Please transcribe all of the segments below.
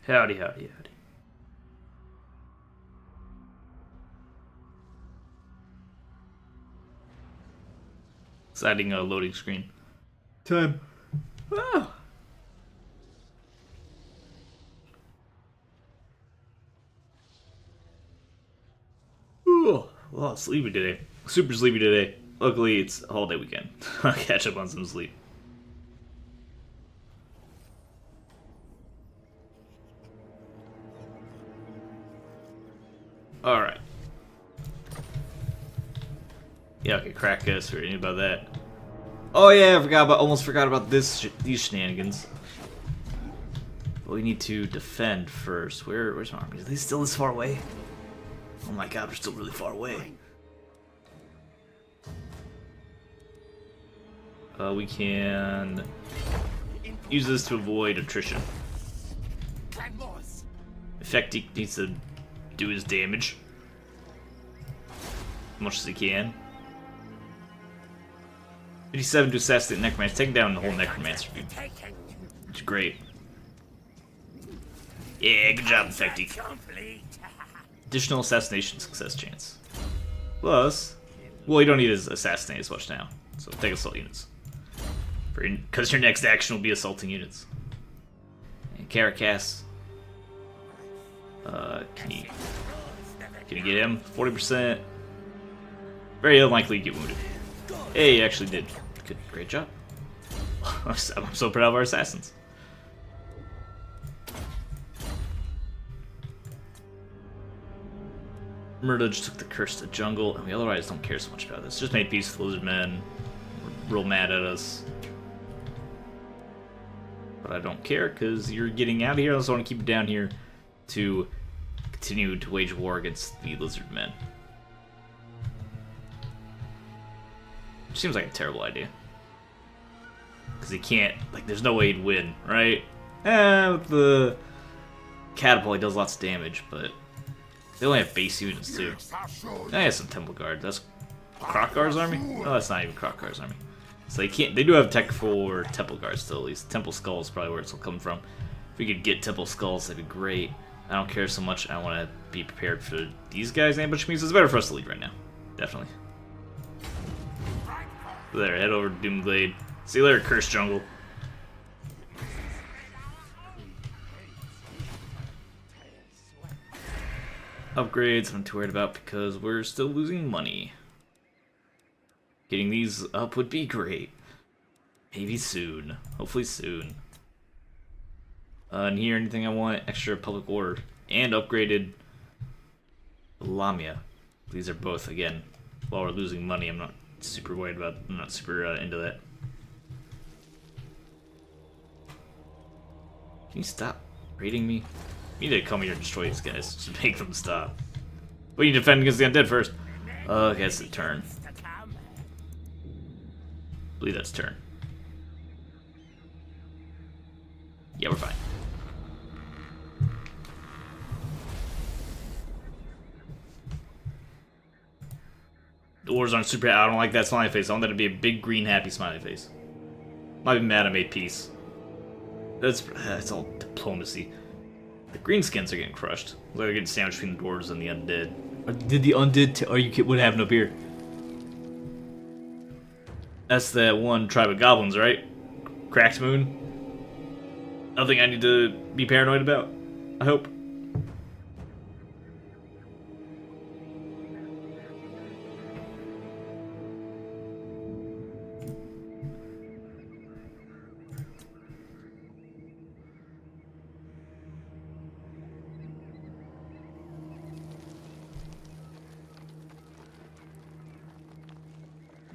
Howdy, howdy, howdy. Exciting loading screen. Time. Oh. Ooh, well, sleepy today. Super sleepy today. Luckily, it's a holiday weekend. I'll catch up on some sleep. Alright. Yeah, okay, crack us or anything about that. Oh yeah, almost forgot about these shenanigans. But we need to defend first. Where's my army? Are they still this far away? Oh my god, they're still really far away. We can use this to avoid attrition. Effecti needs to do his damage as much as he can. 57 to assassinate Necromancer, taking down the whole Necromancer, dude. Which is great. Yeah, good job, Effecti. Additional assassination success chance. Plus, well, you don't need to assassinate as much now, so take assault units. Because your next action will be assaulting units. And Caracas. Can you get him? 40%. Very unlikely to get wounded. Hey, he actually did. Good, great job. I'm so proud of our assassins. Murdo just took the curse to the jungle, and we otherwise don't care so much about this. Just made peace with lizard men. We're real mad at us. But I don't care, because you're getting out of here. I just want to keep you down here to continue to wage war against the lizard men. Which seems like a terrible idea. Because he can't, like, there's no way he'd win, right? With the catapult, he does lots of damage, but they only have base units, too. He has some Temple Guard. That's Krokgar's army? Oh, that's not even Krokgar's army. So they can't, they do have tech for Temple Guard still, at least. Temple Skulls is probably where it's all coming from. If we could get Temple Skulls, that'd be great. I don't care so much. I want to be prepared for these guys' ambush means it's better for us to lead right now. Definitely. There, head over to Doomglade. See you later, Cursed Jungle. Upgrades I'm too worried about because we're still losing money. Getting these up would be great. Maybe soon. Hopefully soon. And here, anything I want? Extra public order. And upgraded Lamia. These are both, again, while we're losing money, I'm not super worried about, I'm not super into that. Can you stop raiding me? You need to come here and destroy these guys. Just make them stop. We need to defend against the undead first. Okay, it's the turn. I believe that's turn. Yeah, we're fine. The wars aren't super. I don't like that smiley face. I want that to be a big green happy smiley face. Might be mad I made peace. That's all diplomacy. The greenskins are getting crushed. They're getting sandwiched between the dwarves and the undead. Or did the undead? Are you what happened up here? That's that one tribe of goblins, right? Cracked Moon. Nothing I need to be paranoid about. I hope.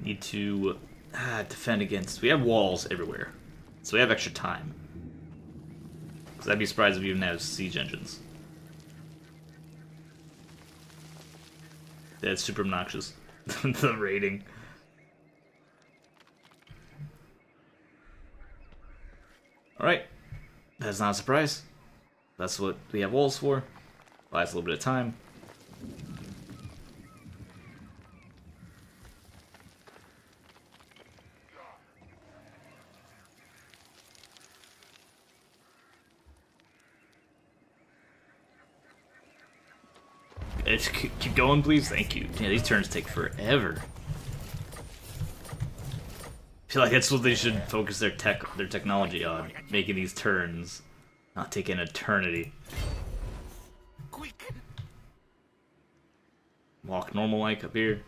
Need to defend against. We have walls everywhere, so we have extra time. Because I'd be surprised if we even have siege engines. That's super obnoxious. The rating. Alright. That's not a surprise. That's what we have walls for. Buys a little bit of time. Keep going, please. Thank you. Yeah, these turns take forever. I feel like that's what they should focus their technology on, making these turns not take an eternity. Quick. Walk normal like up here.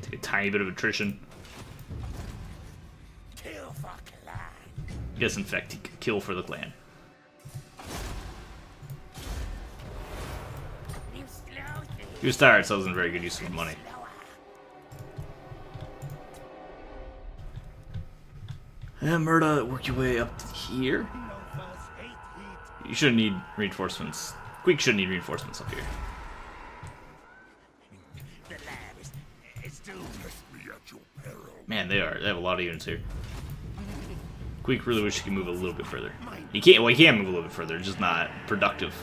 Take a tiny bit of attrition. Kill for clan. Yes, in fact, he could kill for the clan. He was tired, so it wasn't a very good use of money. And Murda, work your way up to here. You shouldn't need reinforcements. Queek shouldn't need reinforcements up here. The lad is doomed. Me at your peril. Man, they have a lot of units here. Queek really wish he could move a little bit further. He can't. Well, he can move a little bit further. It's just not productive.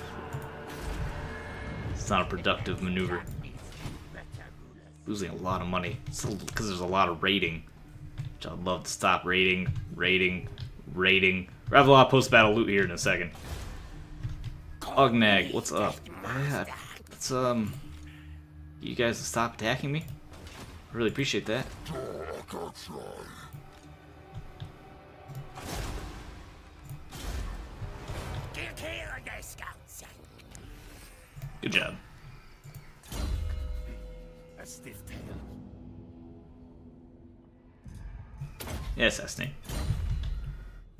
It's not a productive maneuver. Losing a lot of money because there's a lot of raiding. Which I'd love to stop raiding. We have a lot of post-battle loot here in a second. Ognag, what's up? Yeah, let's you guys stop attacking me. I really appreciate that. Good job. A stiff tail. Yeah, assassinate.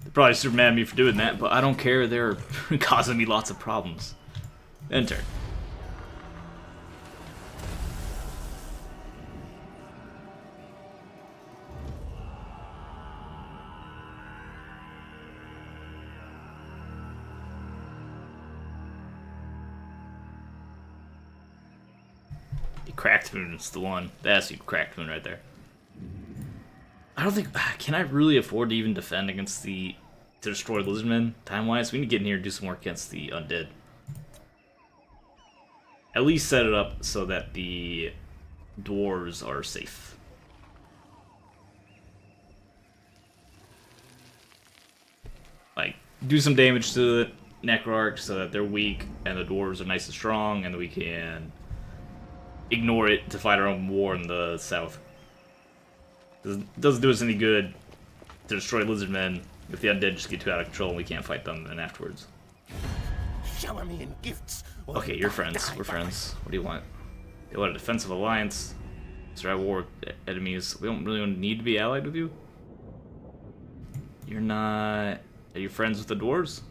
They're probably super mad at me for doing that, but I don't care. They're causing me lots of problems. Enter. Cracked Moon is the one. That's you, Cracked Moon right there. I don't think... Can I really afford to even defend against to destroy Lizardmen time-wise? We need to get in here and do some work against the Undead. At least set it up so that the dwarves are safe. Like, do some damage to the Necroarch so that they're weak and the dwarves are nice and strong, and that we can ignore it to fight our own war in the south. Doesn't do us any good to destroy Lizardmen if the undead just get too out of control and we can't fight them then afterwards. Shower me in gifts. Okay, you're friends. We're friends. What do you want? They want a defensive alliance. Survive war with enemies. We don't really need to be allied with you. You're not... Are you friends with the dwarves?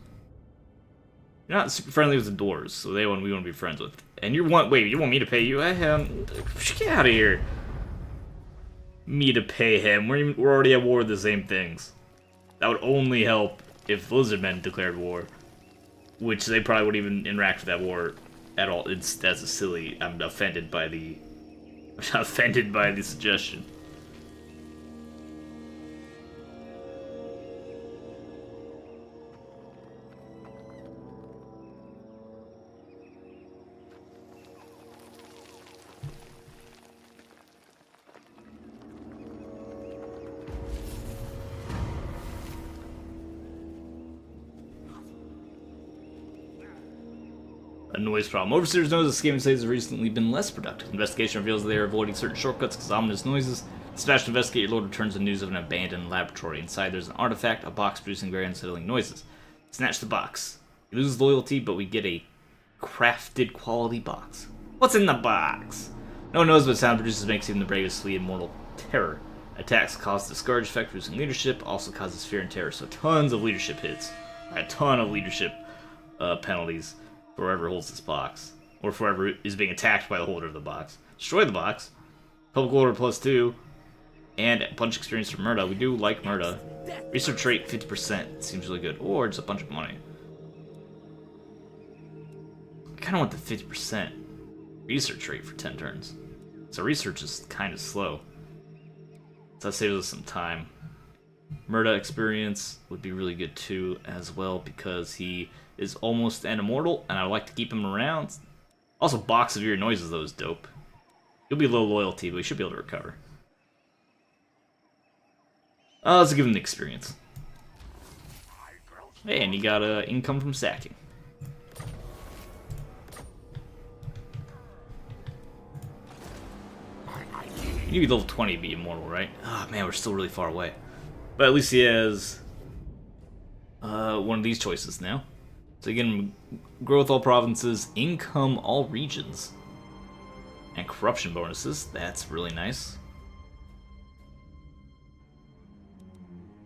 You're not super friendly with the dwarves, so we want to be friends with. And you want me to pay you? Get out of here. Me to pay him. We're already at war with the same things. That would only help if Lizardmen declared war, which they probably wouldn't even interact with that war at all. That's a silly. I'm offended by the suggestion. A noise problem. Overseers knows that Skaven slaves have recently been less productive. Investigation reveals that they are avoiding certain shortcuts because of ominous noises. Dispatch to investigate, your lord returns the news of an abandoned laboratory. Inside there's an artifact, a box producing very unsettling noises. Snatch the box. We lose loyalty, but we get a crafted quality box. What's in the box? No one knows what sound produces makes even the bravest flee in mortal terror. Attacks cause discourage effect, reducing leadership, also causes fear and terror, so tons of leadership hits. A ton of leadership penalties. For whoever holds this box, or for whoever is being attacked by the holder of the box. Destroy the box. Public order +2, and a bunch of experience from Murda. We do like Murda. Research rate 50% seems really good, or just a bunch of money. I kind of want the 50% research rate for 10 turns. So research is kind of slow. So that saves us some time. Murda experience would be really good too, as well, because he is almost an immortal, and I would like to keep him around. Also, box of your noises, though, is dope. He'll be low loyalty, but he should be able to recover. Let's give him the experience. Hey, and he got income from sacking. You need to be level 20 to be immortal, right? Ah, man, we're still really far away. But at least he has one of these choices now. So you can growth all provinces, income all regions, and corruption bonuses. That's really nice.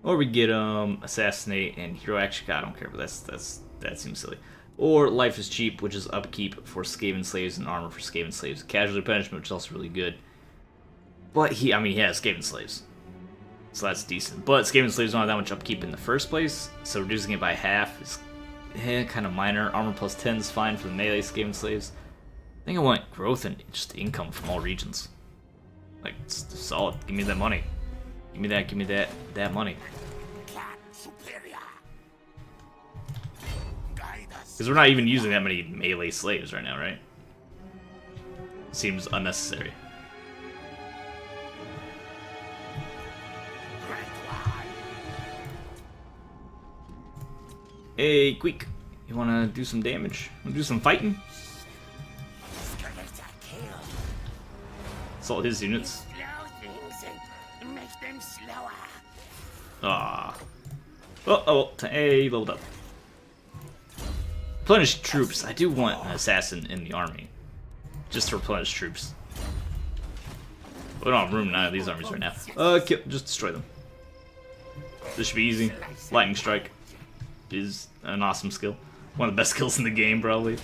Or we get assassinate and hero action. God, I don't care, but that seems silly. Or life is cheap, which is upkeep for Skaven slaves and armor for Skaven slaves. Casualty punishment, which is also really good. But he has Skaven slaves, so that's decent. But Skaven slaves don't have that much upkeep in the first place, so reducing it by half is kind of minor. Armor plus 10 is fine for the melee Skaven slaves. I think I want growth and just income from all regions. Like, it's solid. Give me that money. Give me that money. Because we're not even using that many melee slaves right now, right? Seems unnecessary. Hey, Queek, you wanna do some damage? Wanna do some fighting? Assault his units. Ah. Oh, hey, leveled up. Replenish troops. I do want an assassin in the army. Just to replenish troops. We don't have room in none of these armies right now. Just destroy them. This should be easy. Lightning Strike is an awesome skill. One of the best skills in the game, probably.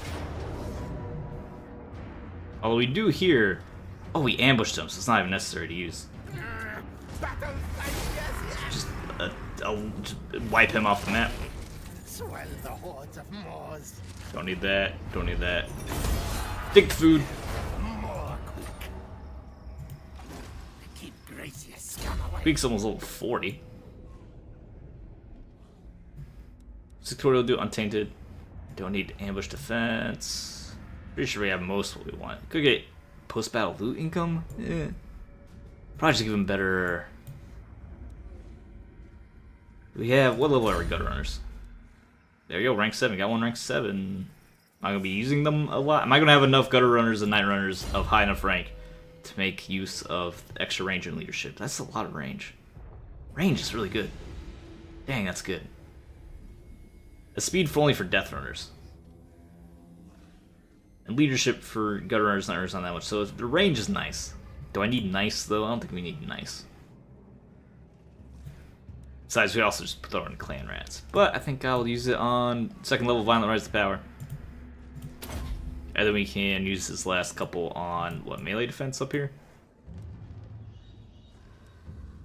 Although we do here... Oh, we ambushed him, so it's not even necessary to use. Just wipe him off the map. Don't need that. Don't need that. Take the food. Queek's almost level 40. Sectorial do untainted. Don't need ambush defense. Pretty sure we have most what we want. Could get post-battle loot income. Yeah. Probably just give him better. We have what level are we gutter runners? There you go, rank 7. Got one rank 7. Am I gonna be using them a lot? Am I gonna have enough gutter runners and night runners of high enough rank to make use of extra range and leadership? That's a lot of range. Range is really good. Dang, that's good. A speed for only for death runners. And leadership for gutter runners, night runners, not that much. So the range is nice. Do I need nice though? I don't think we need nice. Besides, we also just throw in clan rats. But I think I'll use it on second level violent rise to power. And then we can use this last couple on what, melee defense up here?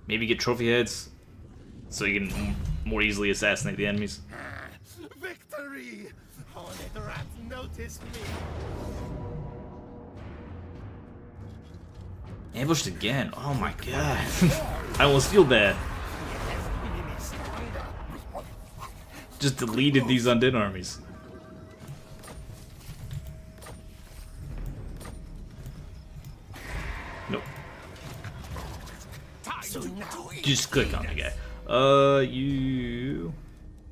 Maybe get trophy heads so you can more easily assassinate the enemies. Victory! Hornet rats noticed me. Ambushed again. Oh my god. I almost feel bad. Just deleted these undead armies. Nope. Just click on the guy. You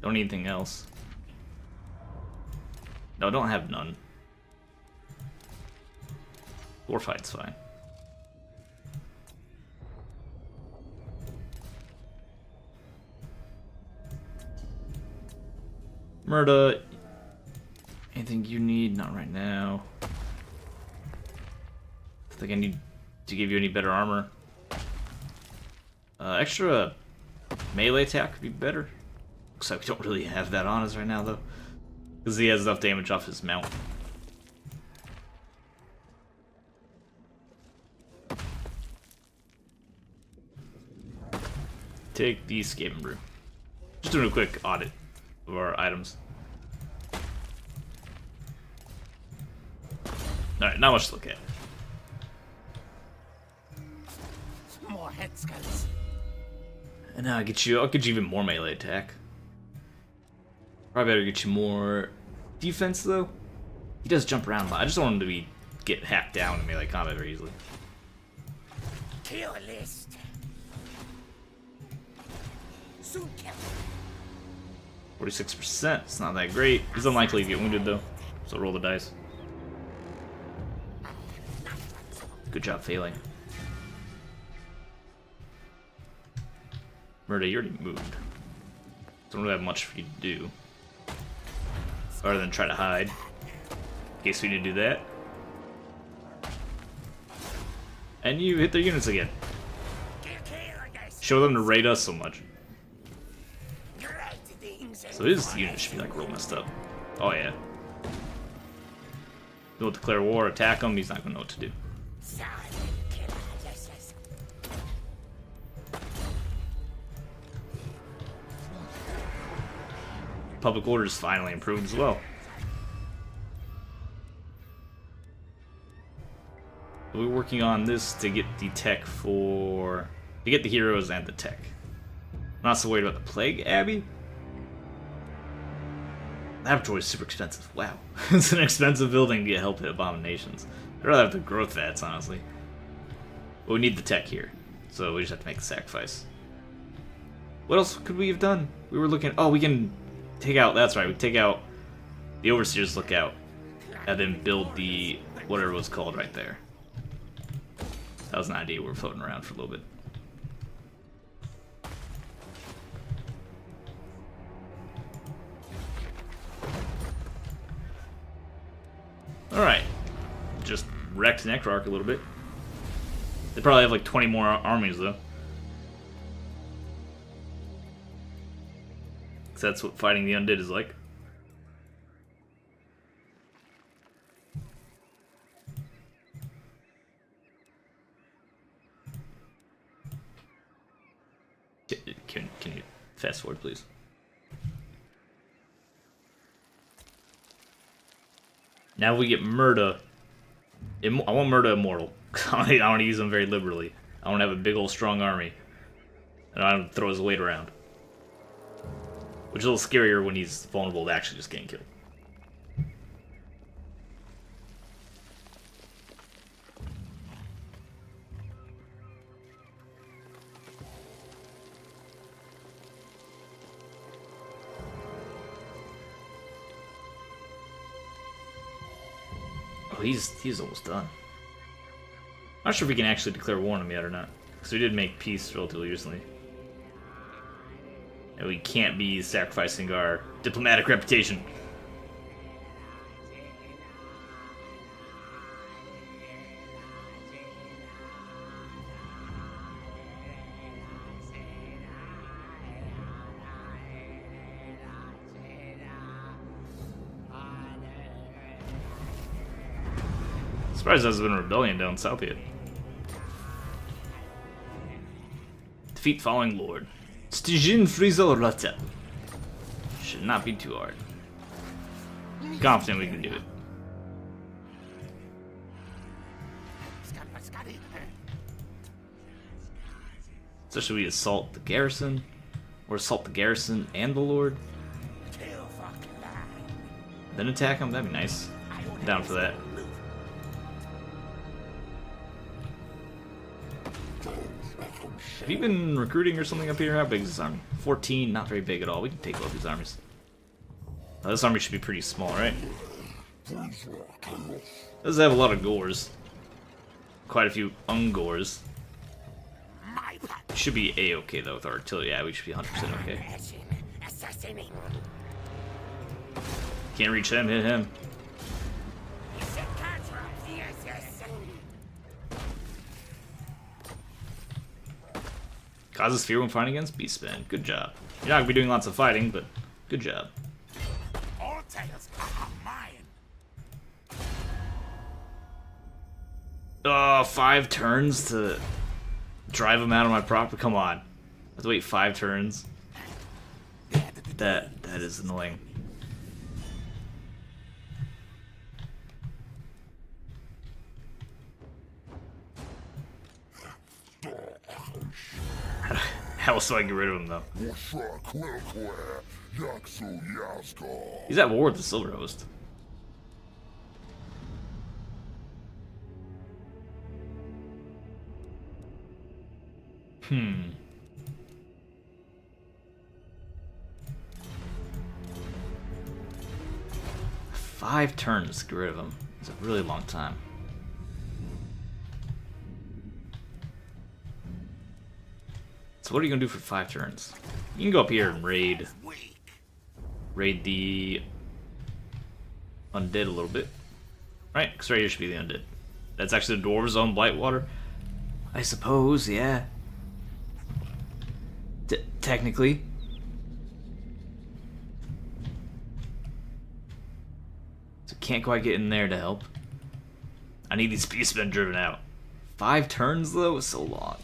don't need anything else. No, don't have none. War fight's fine. Murda, anything you need? Not right now. I think I need to give you any better armor. Extra melee attack would be better. Looks like we don't really have that on us right now, though. Because he has enough damage off his mount. Take the Skaven brew. Just doing a quick audit of our items. Alright, not much to look at. More head skulls. And now I'll get you even more melee attack. Probably better get you more defense though. He does jump around a lot. I just don't want him to get hacked down in melee combat very easily. Kill list. Soon kill. 46%. It's not that great. He's unlikely to get wounded though. So roll the dice. Good job failing. Murda, you already moved. Don't really have much for you to do. Other than try to hide. In case we need to do that. And you hit their units again. Show them to raid us so much. So his unit should be like real messed up. Oh yeah. He'll declare war, attack him, he's not gonna know what to do. Public order is finally improved as well. We're working on this to get the tech to get the heroes and the tech. I'm not so worried about the Plague Abbey. Laboratory is super expensive. Wow. It's an expensive building to get help at abominations. I'd rather have the growth vats, honestly. But we need the tech here, so we just have to make the sacrifice. What else could we have done? We were looking. Oh, we can take out. That's right. We take out the Overseer's Lookout, and then build the whatever it was called right there. That was an idea we were floating around for a little bit. Alright. Just wrecked Necrarch a little bit. They probably have like 20 more armies though. Because that's what fighting the undead is like. Can you fast forward, please? Now we get Murda. I want Murda immortal. I want to use him very liberally. I want to have a big old strong army. And I want to throw his weight around. Which is a little scarier when he's vulnerable to actually just getting killed. Oh, he's almost done. I'm not sure if we can actually declare war on him yet or not. Because we did make peace relatively recently. And we can't be sacrificing our diplomatic reputation. Surprised there hasn't been a rebellion down south yet. Defeat following lord. Stijin Frizo Rata. Should not be too hard. Confident we can do it. So should we assault the garrison? Or assault the garrison and the lord? Then attack him? That'd be nice. I'm down for that. Have you been recruiting or something up here? How big is this army? 14, not very big at all. We can take all these armies. This army should be pretty small, right? Does have a lot of gores. Quite a few ungores. Should be A-okay though with our artillery. Yeah, we should be 100% okay. Can't reach him, hit him. Causes fear when fighting against Beastmen. Good job. You're not going to be doing lots of fighting, but good job. All tales are mine. 5 turns to drive him out of my property? Come on. I have to wait 5 turns. That is annoying. How else do I get rid of him, though? He's at war with the Silver Host. Hmm. 5 turns to get rid of him. It's a really long time. So what are you gonna do for 5 turns? You can go up here and raid the undead a little bit. Right? Because right here should be the undead. That's actually the dwarves on Blightwater. I suppose, yeah. Technically. So can't quite get in there to help. I need these beastmen driven out. 5 turns though is so long.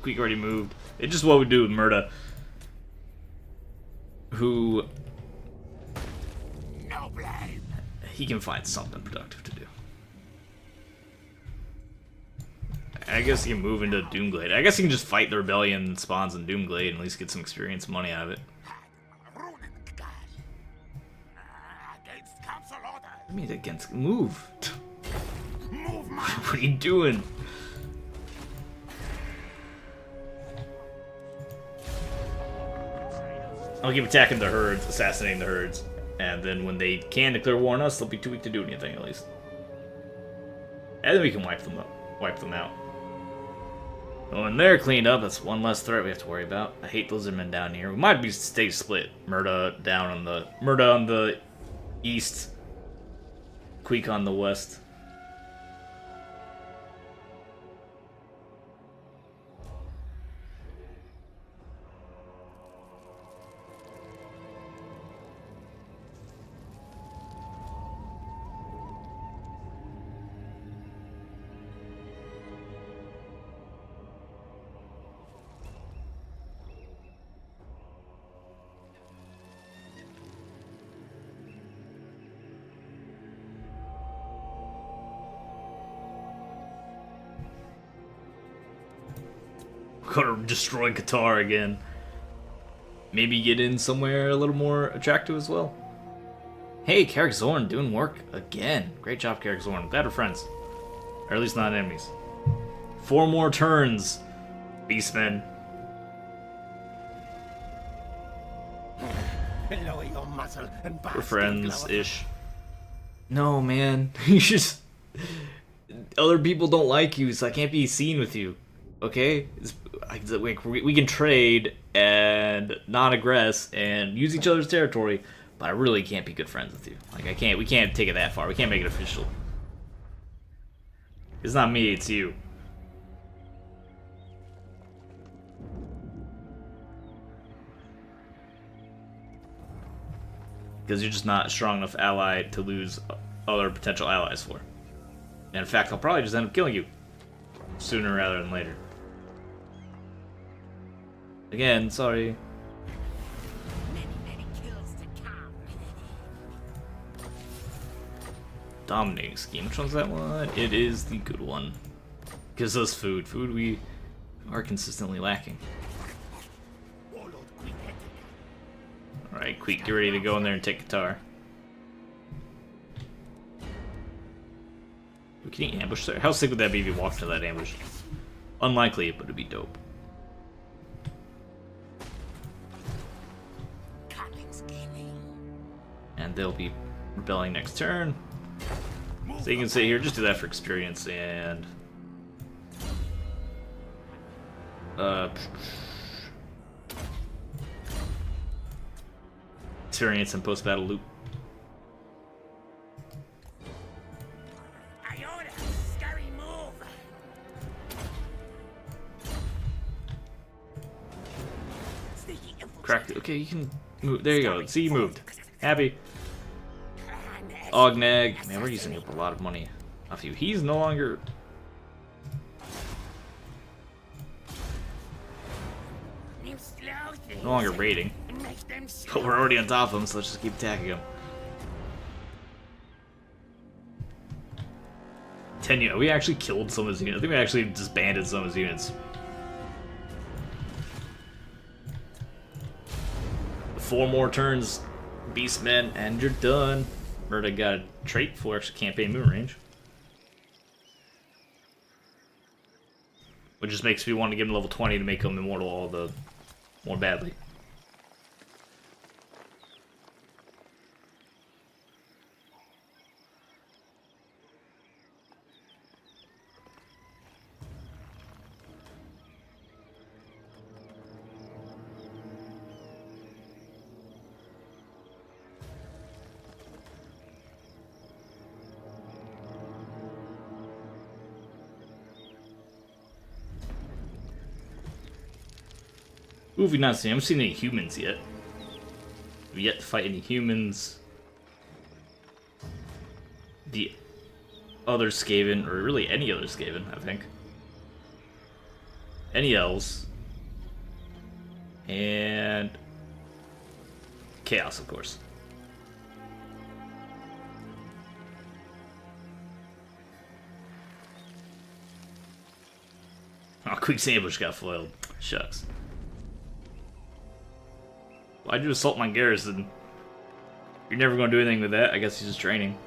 Queek already moved. It's just what we do with Murda. Who... No blame. He can find something productive to do. I guess he can move into Doomglade. I guess he can just fight the rebellion spawns in Doomglade and at least get some experience money out of it. Against council order. I mean, against... Move! Move my What are you doing? I'll keep attacking the herds, assassinating the herds, and then when they can declare war on us, they'll be too weak to do anything at least. And then we can wipe them out. When they're cleaned up, that's one less threat we have to worry about. I hate lizardmen down here. We might be stay split. Murda on the east, Queek on the west. Gonna destroy Qatar again. Maybe get in somewhere a little more attractive as well. Hey, Carrick Zorn doing work again. Great job, Carrick Zorn. Glad we're friends. Or at least not enemies. 4 more turns, Beastmen. lower your muzzle and We're friends-ish. No, man. You just... Other people don't like you, so I can't be seen with you. Okay? We can trade and non-aggress and use each other's territory, but I really can't be good friends with you. Like, we can't take it that far. We can't make it official. It's not me, it's you. Because you're just not a strong enough ally to lose other potential allies for. And in fact, I'll probably just end up killing you. Sooner rather than later. Again, sorry. Many kills to come. Dominating scheme. Which one's that one? It is the good one. Gives us food. Food we are consistently lacking. Alright, Queek, get ready to go in there and take Qatar. Can you ambush there? How sick would that be if you walked into that ambush? Unlikely, but it'd be dope. And they'll be rebelling next turn. So you can sit here, just do that for experience and... experience and post-battle loot. Cracked it. Okay, you can move. There you go. See, you moved. Happy. Ognag. Man, we're using up a lot of money off you. He's no longer... no longer raiding. But we're already on top of him, so let's just keep attacking him. 10 units. We actually killed some of his units. I think we actually disbanded some of his units. 4 more turns, Beastmen, and you're done. Murda got a trait for extra campaign moon range. Which just makes me want to give him level 20 to make him immortal all the more badly. Who have we not seen? I haven't seen any humans yet. We've yet to fight any humans. The other Skaven, or really any other Skaven, I think. Any elves. And Chaos, of course. Oh, Queek's ambush got foiled. Shucks. Why'd you assault my garrison? You're never going to do anything with that. I guess he's just training.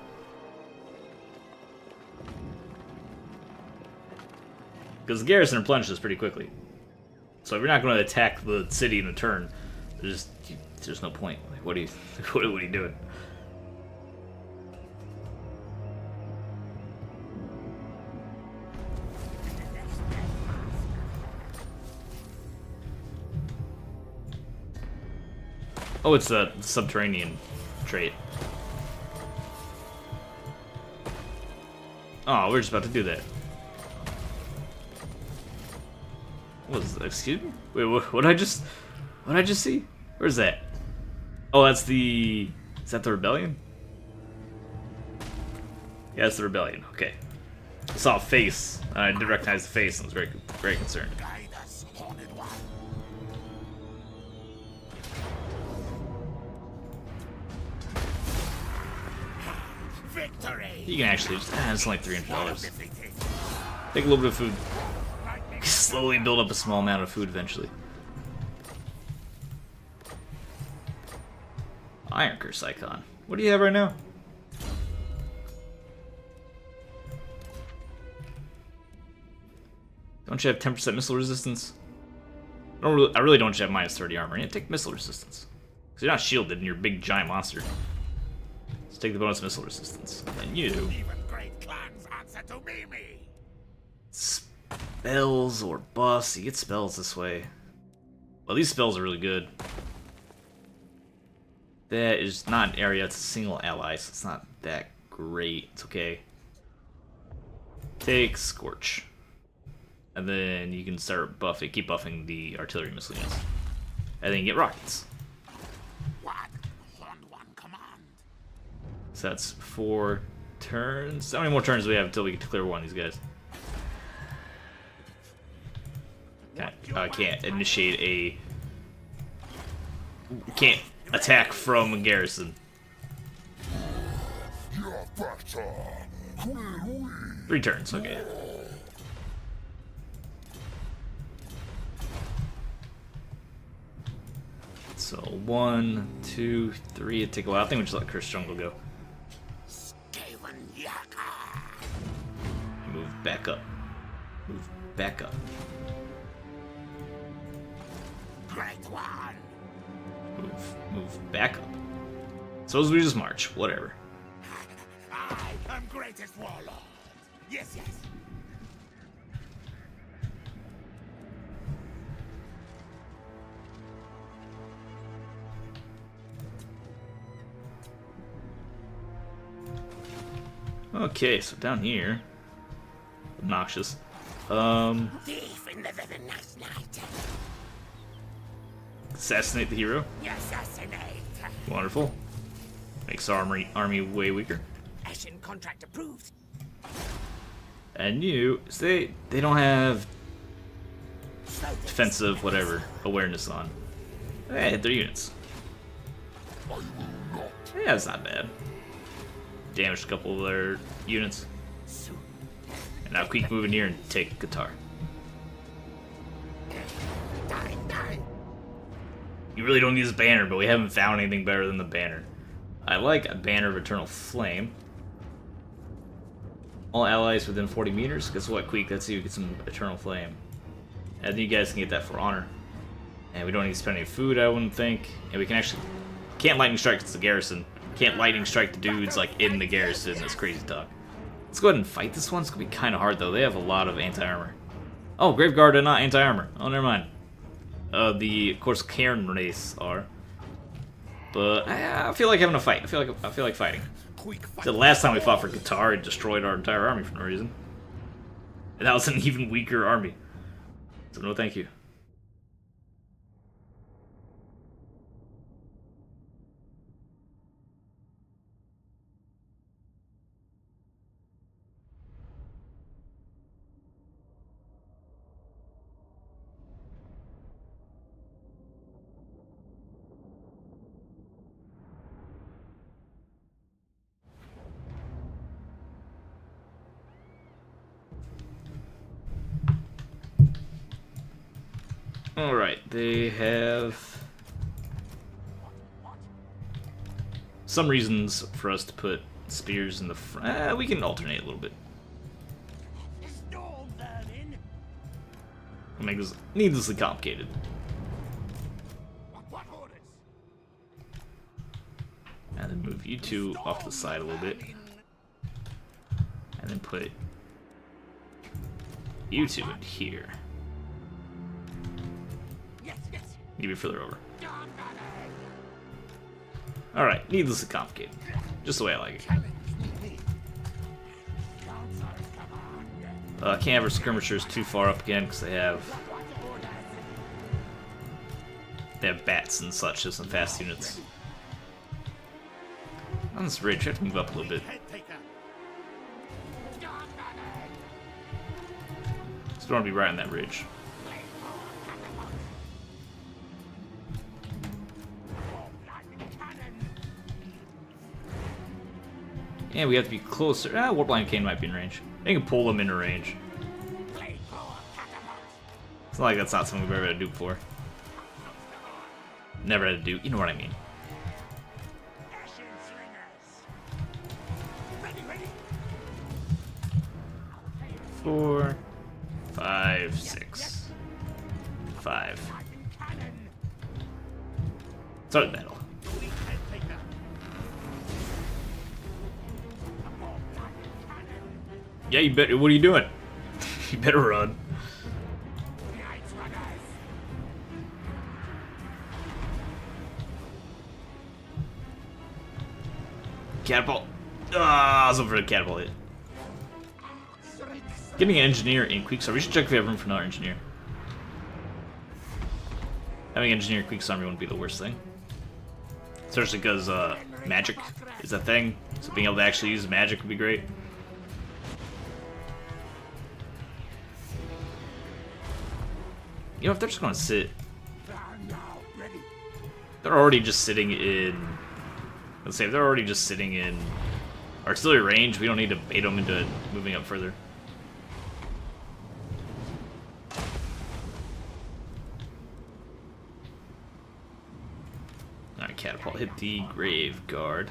Because the garrison replenishes pretty quickly. So if you're not going to attack the city in a turn, there's no point. Like, what are you doing? Oh, it's a subterranean trait. Oh, we're just about to do that. What was that? Excuse me? Wait, what did I just see? Where's that? Oh, that's the... Is that the rebellion? Yeah, that's the rebellion. Okay. I saw a face. I did recognize the face and was very concerned. Guide us, Haunted One. Victory! You can actually just... it's only $300. Defeated. Take a little bit of food. Slowly build up a small amount of food eventually. Iron Curse icon. What do you have right now? Don't you have 10% missile resistance? I really don't have minus 30 armor. You take missile resistance. Because you're not shielded and you're a big giant monster. Let's take the bonus missile resistance. And you... Even great clans answer to Mimi. Spells or buffs. You get spells this way. Well, these spells are really good. That is not an area, it's a single ally, so it's not that great. It's okay. Take Scorch. And then you can start buffing, keep buffing the artillery missile units. And then you get rockets. What? Horned One command. So that's 4 turns. How many more turns do we have until we get to clear one of these guys? I can't initiate a... Can't attack from a garrison. 3 turns, okay. So 1, 2, 3. It'd take a while. I think we just let Cursed Jungle go. Skaven Yaka. Move back up. Move back up. Great One. Move back up. Suppose we just march. Whatever. I am greatest warlord. Yes, yes. Okay, so down here. Obnoxious. Thief in the living last night. Assassinate the hero. Assassinate. Wonderful. Makes our army way weaker. Ashen contract approved. And you, they don't have defensive whatever awareness on. Hey, hit their units. Yeah, it's not bad. Damaged a couple of their units. And now Queek move in here and take guitar. Die, die. You really don't need this banner, but we haven't found anything better than the banner. I like a banner of Eternal Flame. All allies within 40 meters. Guess what, Queek? Let's see if we get some Eternal Flame. And then you guys can get that for honor. And we don't need to spend any food, I wouldn't think. And we can actually... Can't lightning strike, it's the garrison. Can't lightning strike the dudes, like, in the garrison. That's crazy talk. Let's go ahead and fight this one. It's going to be kind of hard, though. They have a lot of anti-armor. Oh, Graveguard are not anti-armor. Oh, never mind. Of course, Cairn race are. But I feel like having a fight. I feel like fighting. The last time we fought for Guitar, it destroyed our entire army for no reason. And that was an even weaker army. So no thank you. Alright, they have some reasons for us to put spears in the front. We can alternate a little bit. Make this needlessly complicated. And then move you two off the side a little bit. And then put you two in here. Maybe further over. Alright, needlessly complicated. Just the way I like it. Can't have our skirmishers too far up again because they have bats and such as some fast units. On this ridge, I have to move up a little bit. So don't want to be right on that ridge. And we have to be closer. Warblind Cane might be in range. They can pull them into range. It's not like that's not something we've ever had to do before. Never had to do. You know what I mean. Four, 5, 6, 5. Start the battle. Yeah, you better. What are you doing? You better run. Catapult. Ah, I was over the catapult hit. Getting an engineer in Queeksar. We should check if we have room for another engineer. Having an engineer in Queeksar wouldn't be the worst thing. Especially because magic is a thing. So being able to actually use magic would be great. You know, if they're just going to sit... They're already just sitting in... Let's say, if they're already just sitting in artillery range, we don't need to bait them into moving up further. Alright, catapult. Hit the grave guard.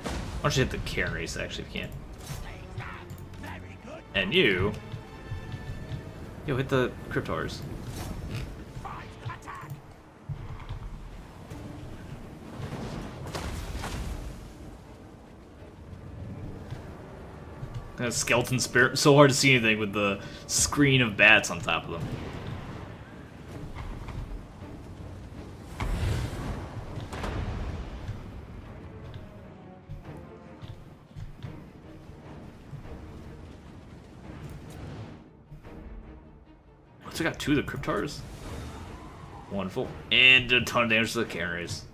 Why don't you hit the Cairn race, actually, if you can. And you... Yo, hit the Cryptars. That skeleton spirit. So hard to see anything with the screen of bats on top of them. So I got 2 of the Cryptars. Wonderful. And a ton of damage to the Cairn race.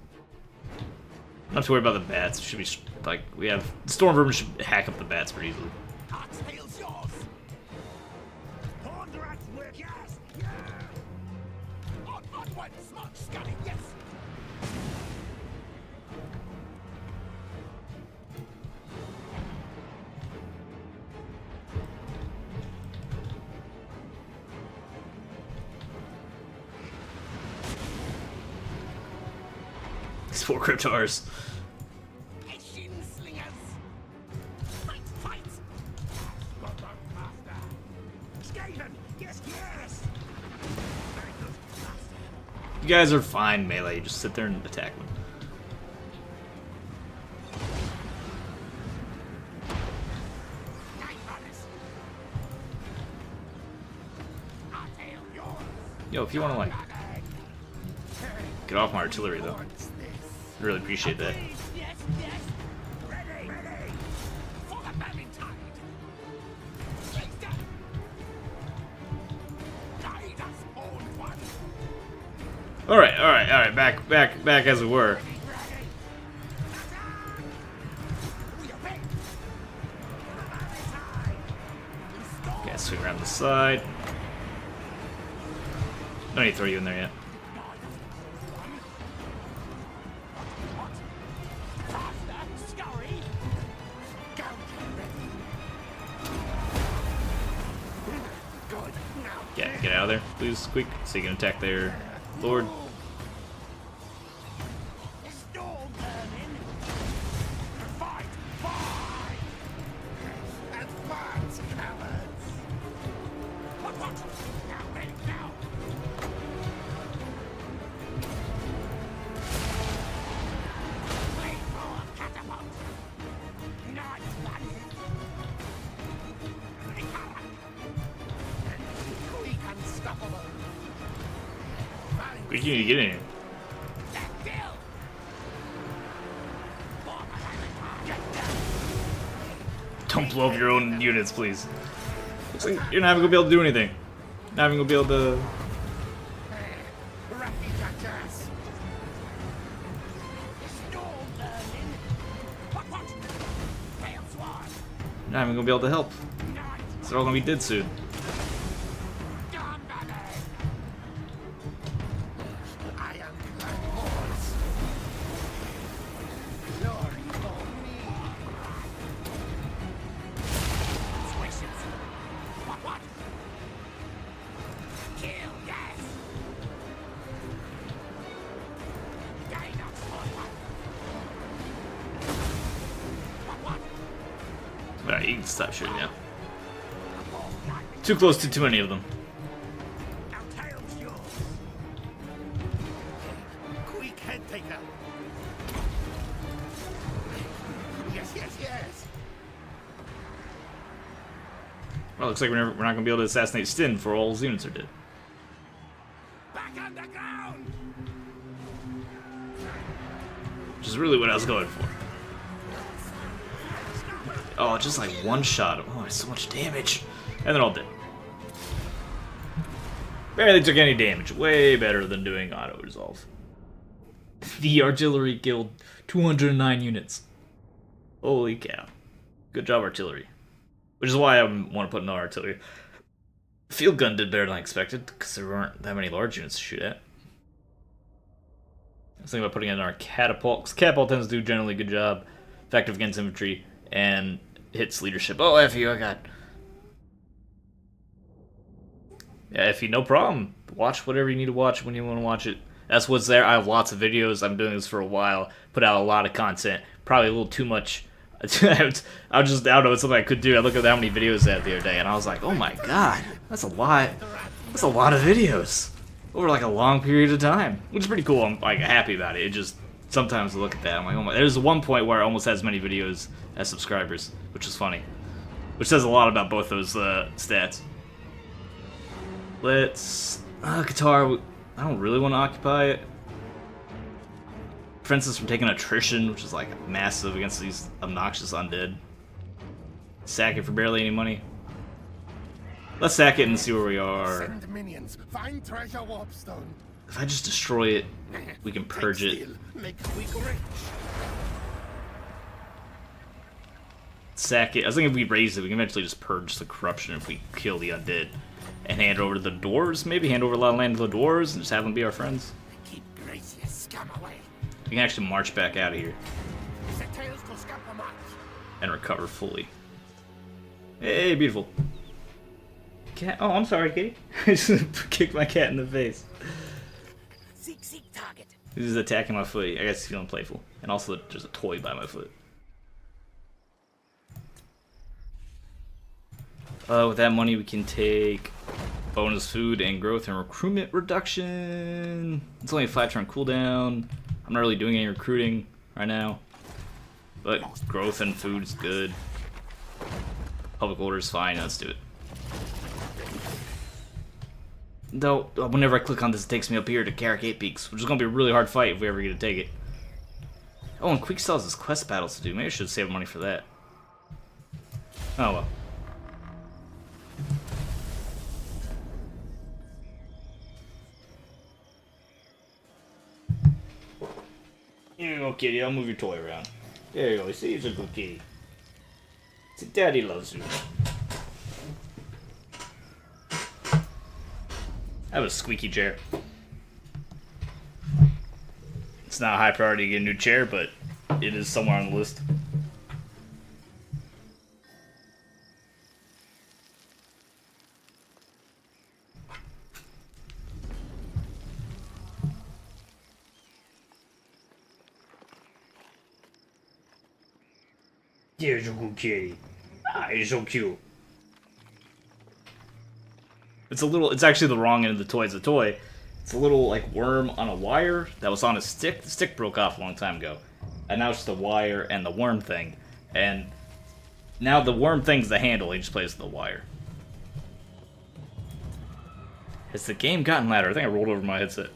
Not to worry about the bats. It should be like we have the Storm Vermin should hack up the bats pretty easily. These 4 Cryptars. You guys are fine melee, you just sit there and attack them. Yo, if you want to like get off my artillery though, I really appreciate that. Alright, back as we were. Okay, swing around the side. Don't need to throw you in there yet. Good. Now Get out of there, please, quick, so you can attack their lord. storm burning. Fight! Fight! Advance, cowards! What? Now, ready, now! Play for catapult! Nice one! Quick, unstoppable! We need to get in here. Don't blow up your own units, please. Looks like you're not even gonna be able to do anything. Not even gonna be able to. Not even gonna be able to help. So they're all gonna be dead soon. Alright, you can stop shooting now. Too close to too many of them. Quick, head taker. Yes. Well, looks like we're not gonna be able to assassinate Stin before all his units are dead. Back underground. Which is really what I was going for. Oh, just like one shot. Oh, it's so much damage. And they're all dead. Barely took any damage. Way better than doing auto resolve. The artillery killed 209 units. Holy cow. Good job, artillery. Which is why I want to put no artillery. Field gun did better than I expected, because there weren't that many large units to shoot at. I was thinking about putting in our catapult, because catapult tends to do generally a good job. Effective against infantry, and hits leadership. Oh, F you, I got. Yeah, F you, no problem. Watch whatever you need to watch when you want to watch it. That's what's there. I have lots of videos. I'm doing this for a while. Put out a lot of content. Probably a little too much. I don't know, it's something I could do. I looked at how many videos I had the other day, and I was like, oh my god, that's a lot. That's a lot of videos. Over like a long period of time. Which is pretty cool. I'm like happy about it. It just, sometimes I look at that, I'm like, oh my, there's one point where it almost has as many videos as subscribers, which is funny. Which says a lot about both those stats. Let's, Qatar, I don't really want to occupy it. Prevents us from taking attrition, which is like massive against these obnoxious undead. Sack it for barely any money. Let's sack it and see where we are. Send minions. Find treasure warpstone. If I just destroy it, we can purge it. Make quick rich. Sack it. I was thinking if we raise it, we can eventually just purge the corruption if we kill the undead. And hand it over to the dwarves, maybe hand over a lot of land to the dwarves and just have them be our friends. Keep gracious scum away. We can actually march back out of here Set tails to scamp a march. and recover fully. Hey, beautiful. Cat. Oh, I'm sorry, kitty. I just kicked my cat in the face. Seek target. He's attacking my foot. I guess he's feeling playful. And also, there's a toy by my foot. With that money, we can take bonus food and growth and recruitment reduction. It's only a 5-turn cooldown. I'm not really doing any recruiting right now. But growth and food is good. Public order is fine. Let's do it. Though, whenever I click on this, it takes me up here to Carrick 8 Peaks, which is going to be a really hard fight if we ever get to take it. Oh, and Quick still has his quest battles to do. Maybe I should save money for that. Oh well. Here you go, kitty. I'll move your toy around. There you go. See, he's a good kitty. See, Daddy loves you. I have a squeaky chair. It's not a high priority to get a new chair, but it is somewhere on the list. Here's a good kitty. Ah, he's so cute. It's actually the wrong end of the toy. It's a toy. It's a little, like, worm on a wire that was on a stick. The stick broke off a long time ago. And now it's the wire and the worm thing. And now the worm thing's the handle. He just plays with the wire. Has the game gotten louder? I think I rolled over my headset.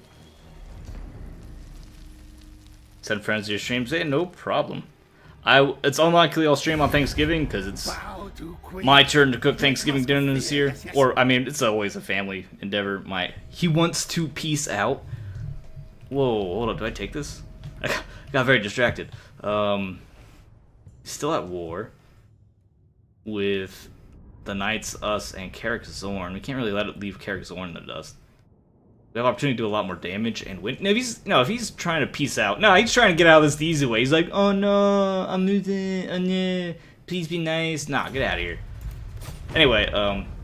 Send friends to your streams. Hey, no problem. It's unlikely I'll stream on Thanksgiving because it's my turn to cook Thanksgiving dinner this year. Or, I mean, it's always a family endeavor. He wants to peace out. Whoa, hold up. Do I take this? I got very distracted. Still at war with the Knights, us, and Carrick Zorn. We can't really let it leave Carrick Zorn in the dust. We have opportunity to do a lot more damage and win. No, if he's trying to peace out. No, he's trying to get out of this the easy way. He's like, oh no, I'm losing. Oh no, please be nice. Nah, get out of here. Anyway,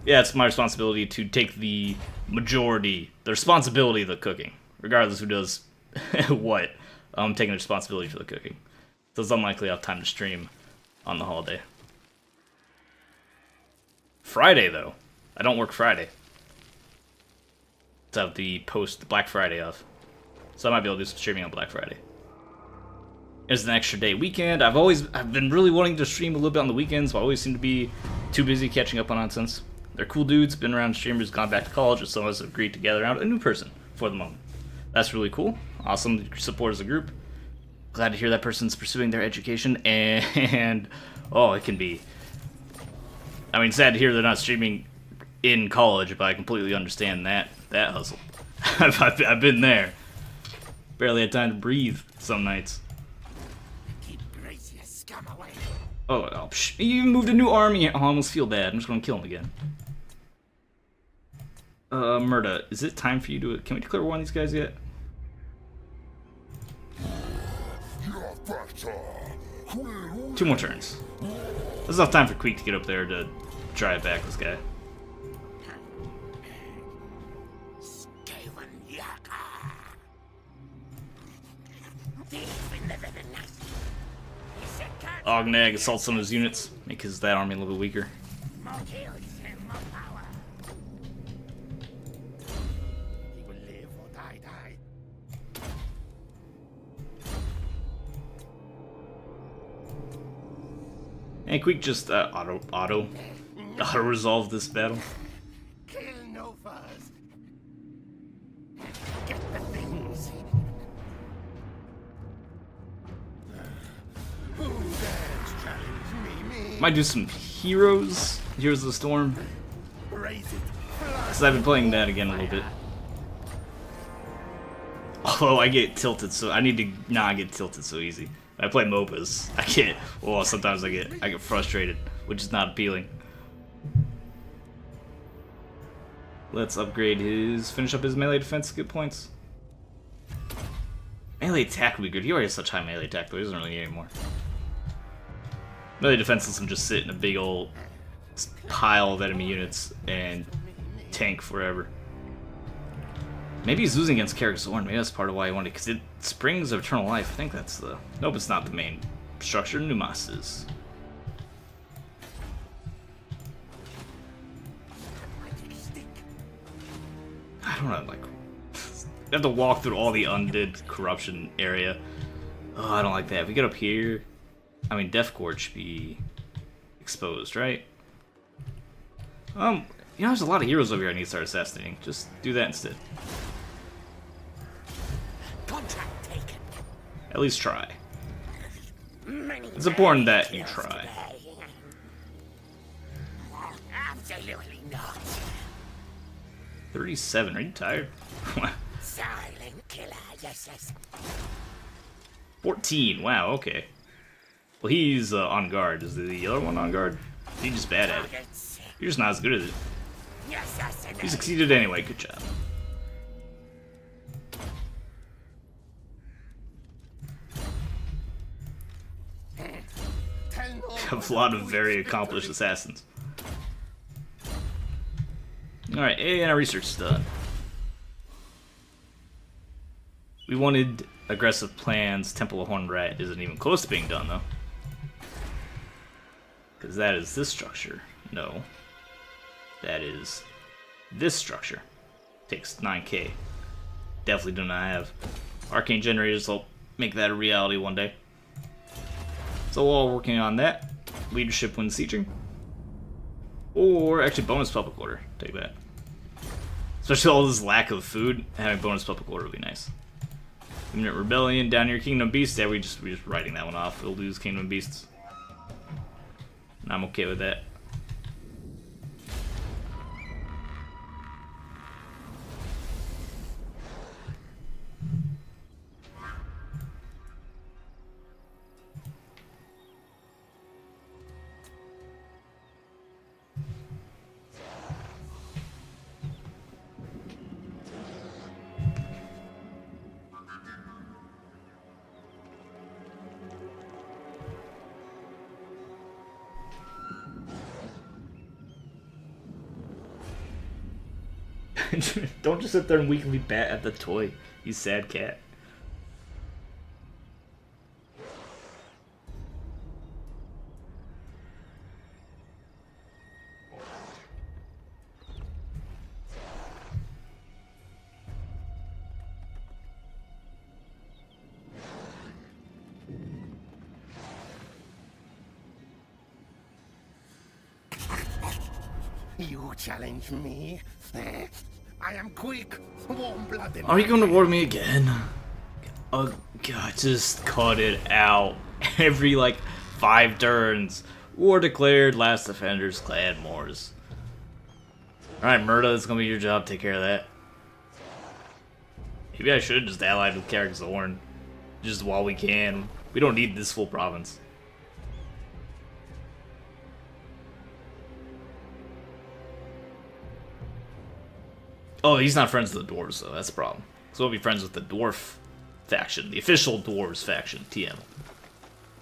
yeah, it's my responsibility to take the responsibility of the cooking, regardless who does what. I'm taking the responsibility for the cooking. So it's unlikely I'll have time to stream on the holiday. Friday, though. I don't work Friday. To have the Black Friday off. So I might be able to do some streaming on Black Friday. It's an extra day weekend. I've been really wanting to stream a little bit on the weekends, but I always seem to be too busy catching up on nonsense. They're cool dudes, been around streamers, gone back to college, and some of us have agreed to gather around a new person for the moment. That's really cool. Awesome support as a group. Glad to hear that person's pursuing their education, and oh, it can be. I mean, sad to hear they're not streaming in college, but I completely understand that hustle. I've been there. Barely had time to breathe some nights. Oh, he even moved a new army. Oh, I almost feel bad. I'm just gonna kill him again. Murda, is it time for you to... Can we declare war on these guys yet? Two more turns. There's enough time for Queek to get up there to drive back this guy. Ognag assaults some of his units, make that army a little bit weaker. And Queek just auto resolve this battle. Kill no fuzz. Get the things. Who dares challenge me? Might do some Heroes of the Storm. Raise it. Because I've been playing that again a little bit. Although I get tilted, so I need to not get tilted so easy. I play MOBAs. I get, well, sometimes I get frustrated, which is not appealing. Let's upgrade finish up his melee defense, get points. Melee attack would be good. He already has such high melee attack, though he doesn't really need any more. Melee defense lets him just sit in a big old pile of enemy units and tank forever. Maybe he's losing against Carrick Zorn. Maybe that's part of why he wanted, because it Springs of Eternal Life. I think that's the... Nope, it's not the main structure. Numas is. I don't know, like... You have to walk through all the undead corruption area. Oh, I don't like that. If we get up here... I mean, Death Court should be exposed, right? You know, there's a lot of heroes over here I need to start assassinating. Just do that instead. Contract taken. At least try. It's important that you try. Absolutely not. 37, are you tired? Silent killer, yes. 14, wow, okay. Well, he's on guard. Is the other one on guard? He's just bad at it. You're just not as good at it. You succeeded anyway, good job. Have a lot of very accomplished assassins. Alright, and our research is done. We wanted aggressive plans. Temple of Horned Rat isn't even close to being done, though. Because that is this structure. No. That is this structure. Takes 9k. Definitely do not have arcane generators. I'll make that a reality one day. So while working on that, leadership when sieging. Or actually bonus public order. Take that. Especially all this lack of food, having bonus public order would be nice. Imminent rebellion down near Kingdom Beasts. Yeah, we're just writing that one off. We'll lose Kingdom Beasts. And I'm okay with that. Don't just sit there and weakly bat at the toy, you sad cat. You challenge me? I am quick, warm-blooded. Are you going to war me again? Oh god, just cut it out. Every like 5 turns. War declared, last defenders, clan wars. Alright, Murda, it's gonna be your job, take care of that. Maybe I should just allied with Carrick's Horn. Just while we can. We don't need this full province. Oh, he's not friends with the dwarves, though. That's the problem. So we'll be friends with the dwarf faction. The official dwarves faction, TM.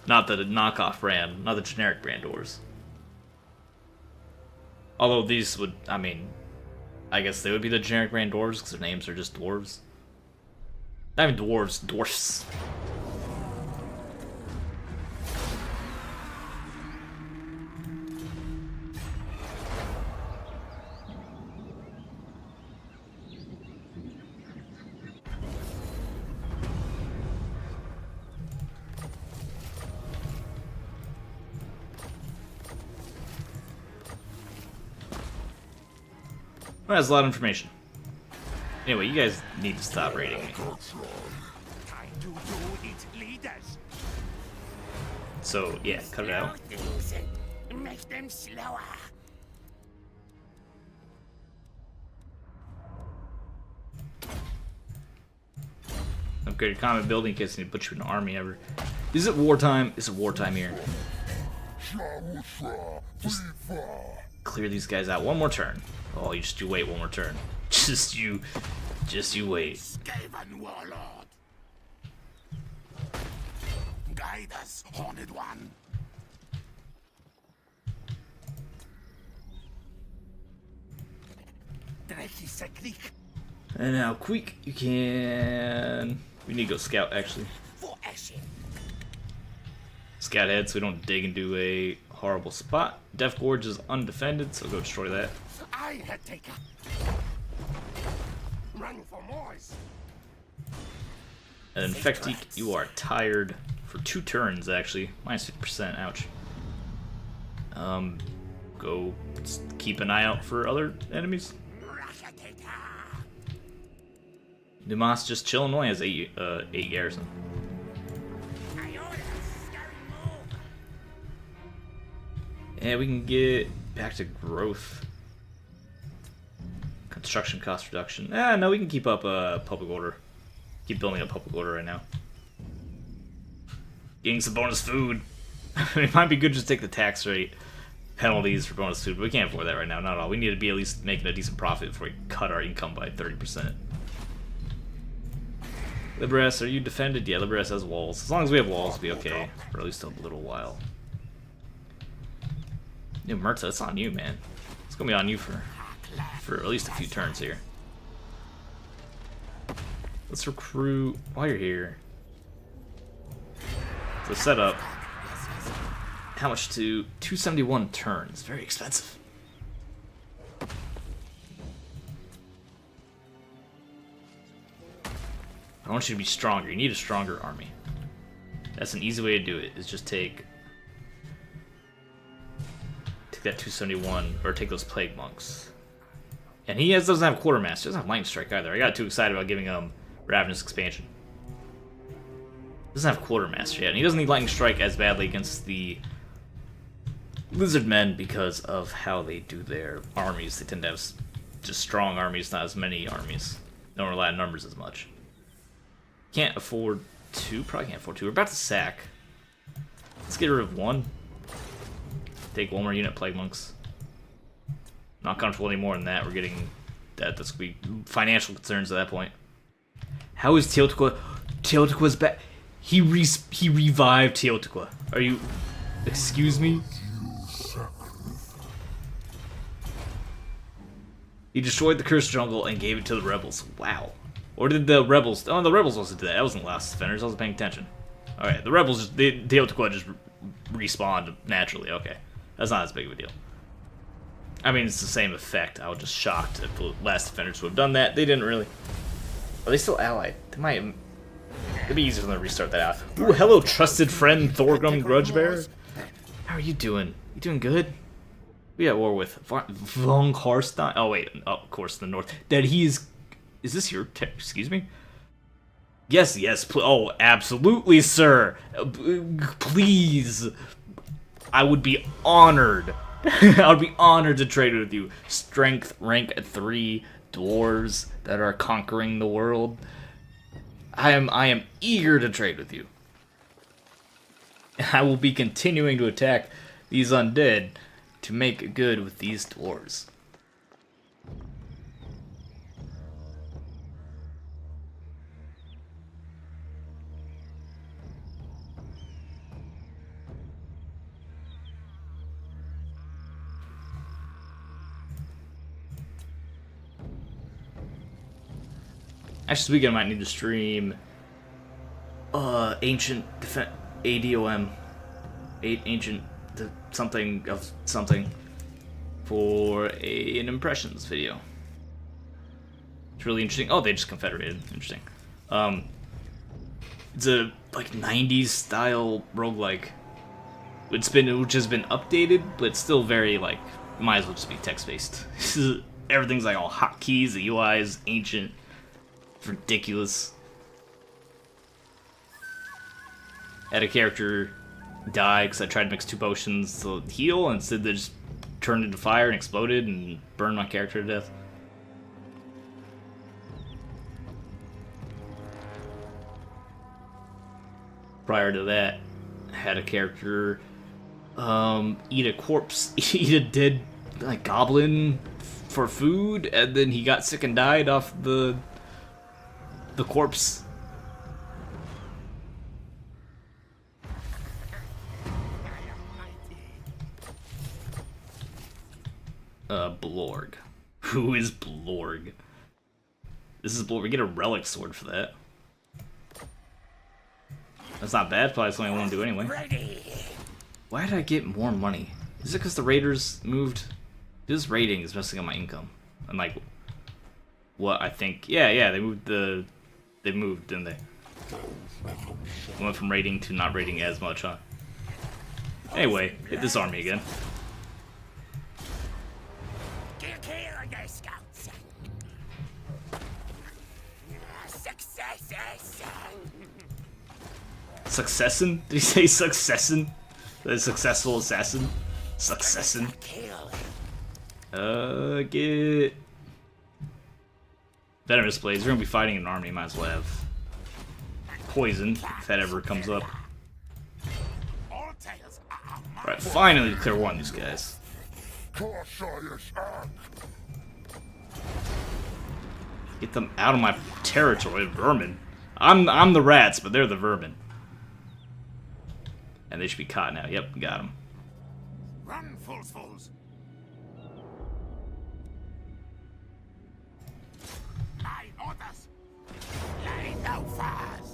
Not the knockoff brand. Not the generic brand dwarves. Although these would, I mean, I guess they would be the generic brand dwarves because their names are just dwarves. Not even dwarves, dwarfs. Well, that's a lot of information. Anyway, you guys need to stop raiding me. Time to do it, leaders. So, yeah, cut it out. Slow things and make them slower. Upgraded combat building in case I need to put you in an army ever. Is it wartime? Is it wartime here? Just clear these guys out one more turn. Oh, you wait one more turn. Just you wait. Skaven warlord. Guide us, Horned One. And now, quick, you can. We need to go scout actually. For action. Scout ahead so we don't dig into a horrible spot. Death Gorge is undefended, so go destroy that. I had taken. Run for Moors. And then Fektik, you are tired for 2 turns actually. Minus 50%, ouch. Go keep an eye out for other enemies. Dumas just chilling away, has 8 garrison. And we can get back to growth. Construction cost reduction. No, we can keep up public order. Keep building up public order right now. Getting some bonus food. It might be good just to take the tax rate penalties for bonus food, but we can't afford that right now, not at all. We need to be at least making a decent profit before we cut our income by 30%. Libres, are you defended? Yeah, Libres has walls. As long as we have walls, we'll be okay for at least a little while. Yo, Murta, it's on you, man. It's gonna be on you for at least a few turns here. Let's recruit while you're here. So set up. How much to 271 turns? Very expensive. I want you to be stronger. You need a stronger army. That's an easy way to do it, is just take that 271, or take those Plague Monks. And he doesn't have Quartermaster, he doesn't have Lightning Strike either. I got too excited about giving him Ravenous Expansion. Doesn't have Quartermaster yet, and he doesn't need Lightning Strike as badly against the Lizard Men because of how they do their armies. They tend to have just strong armies, not as many armies. They don't rely on numbers as much. Can't afford two, probably can't afford two. We're about to sack. Let's get rid of one. Take one more unit Plague Monks. Not comfortable any more than that. We're getting that. That's gonna be financial concerns at that point. How is Teotihuacan? Teotihuacan's back. He revived Teotihuacan. Are you? Excuse me. He destroyed the Cursed Jungle and gave it to the rebels. Wow. Or did the rebels? Oh, the rebels also did that. That wasn't Last Defenders. I wasn't paying attention. All right, the rebels just Teotihuacan just respawned naturally. Okay, that's not as big of a deal. I mean, it's the same effect. I was just shocked if the Last Defenders would have done that. They didn't really. Are they still allied? They might. It'd be easier for them to restart that out. Ooh, hello, trusted friend Thorgrim Grudgebearer. How are you doing? You doing good? We at war with Von Karstein. Oh wait, oh, of course the North. That he's. Is this your? Excuse me. Yes, yes. Oh, absolutely, sir. Please. I would be honored. I would be honored to trade with you. Strength rank 3 dwarves that are conquering the world. I am eager to trade with you. I will be continuing to attack these undead to make good with these dwarves. Actually, this weekend I might need to stream Ancient ADOM. Ancient something of something for an Impressions video. It's really interesting. Oh, they just confederated. Interesting. It's a like 90s style roguelike. Which has been updated, but it's still very like might as well just be text based. Everything's like all hotkeys, the UI is ancient. It's ridiculous. Had a character die because I tried to mix 2 potions to heal, and instead they just turned into fire and exploded and burned my character to death. Prior to that, I had a character eat a corpse, eat a dead like goblin for food, and then he got sick and died off the corpse. Blorg. Who is Blorg? This is Blorg. We get a relic sword for that. That's not bad, probably something I want to do anyway. Why did I get more money? Is it because the raiders moved? This raiding is messing up my income. And like, what I think, yeah, they moved, didn't they? Went from raiding to not raiding as much, huh? Anyway, hit this army again. Successin? Did he say successin? The successful assassin? Successin? Get Venomous Blades. We're gonna be fighting an army, might as well have poison if that ever comes up. Alright, finally clear one of these guys. Get them out of my territory, vermin. I'm the rats, but they're the vermin. And they should be caught now. Yep, got them. Run, fools. My orders. Lay no fast.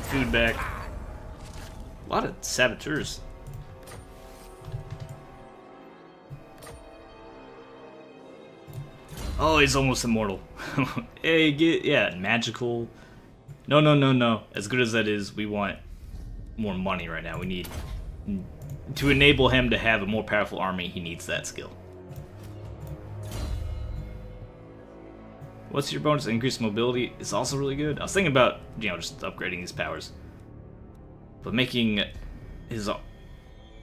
food back. A lot of saboteurs. Oh, he's almost immortal. Hey, yeah, magical. No, no, no, no. As good as that is, we want more money right now. We need to enable him to have a more powerful army. He needs that skill. What's your bonus? Increased mobility is also really good. I was thinking about, just upgrading his powers. But making his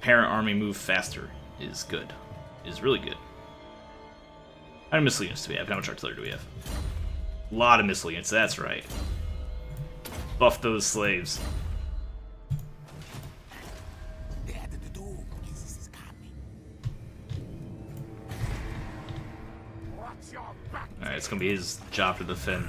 parent army move faster is good. Is really good. How many missile units do we have? How much artillery do we have? A lot of missile units, that's right. Buff those slaves. Alright, it's gonna be his job to defend.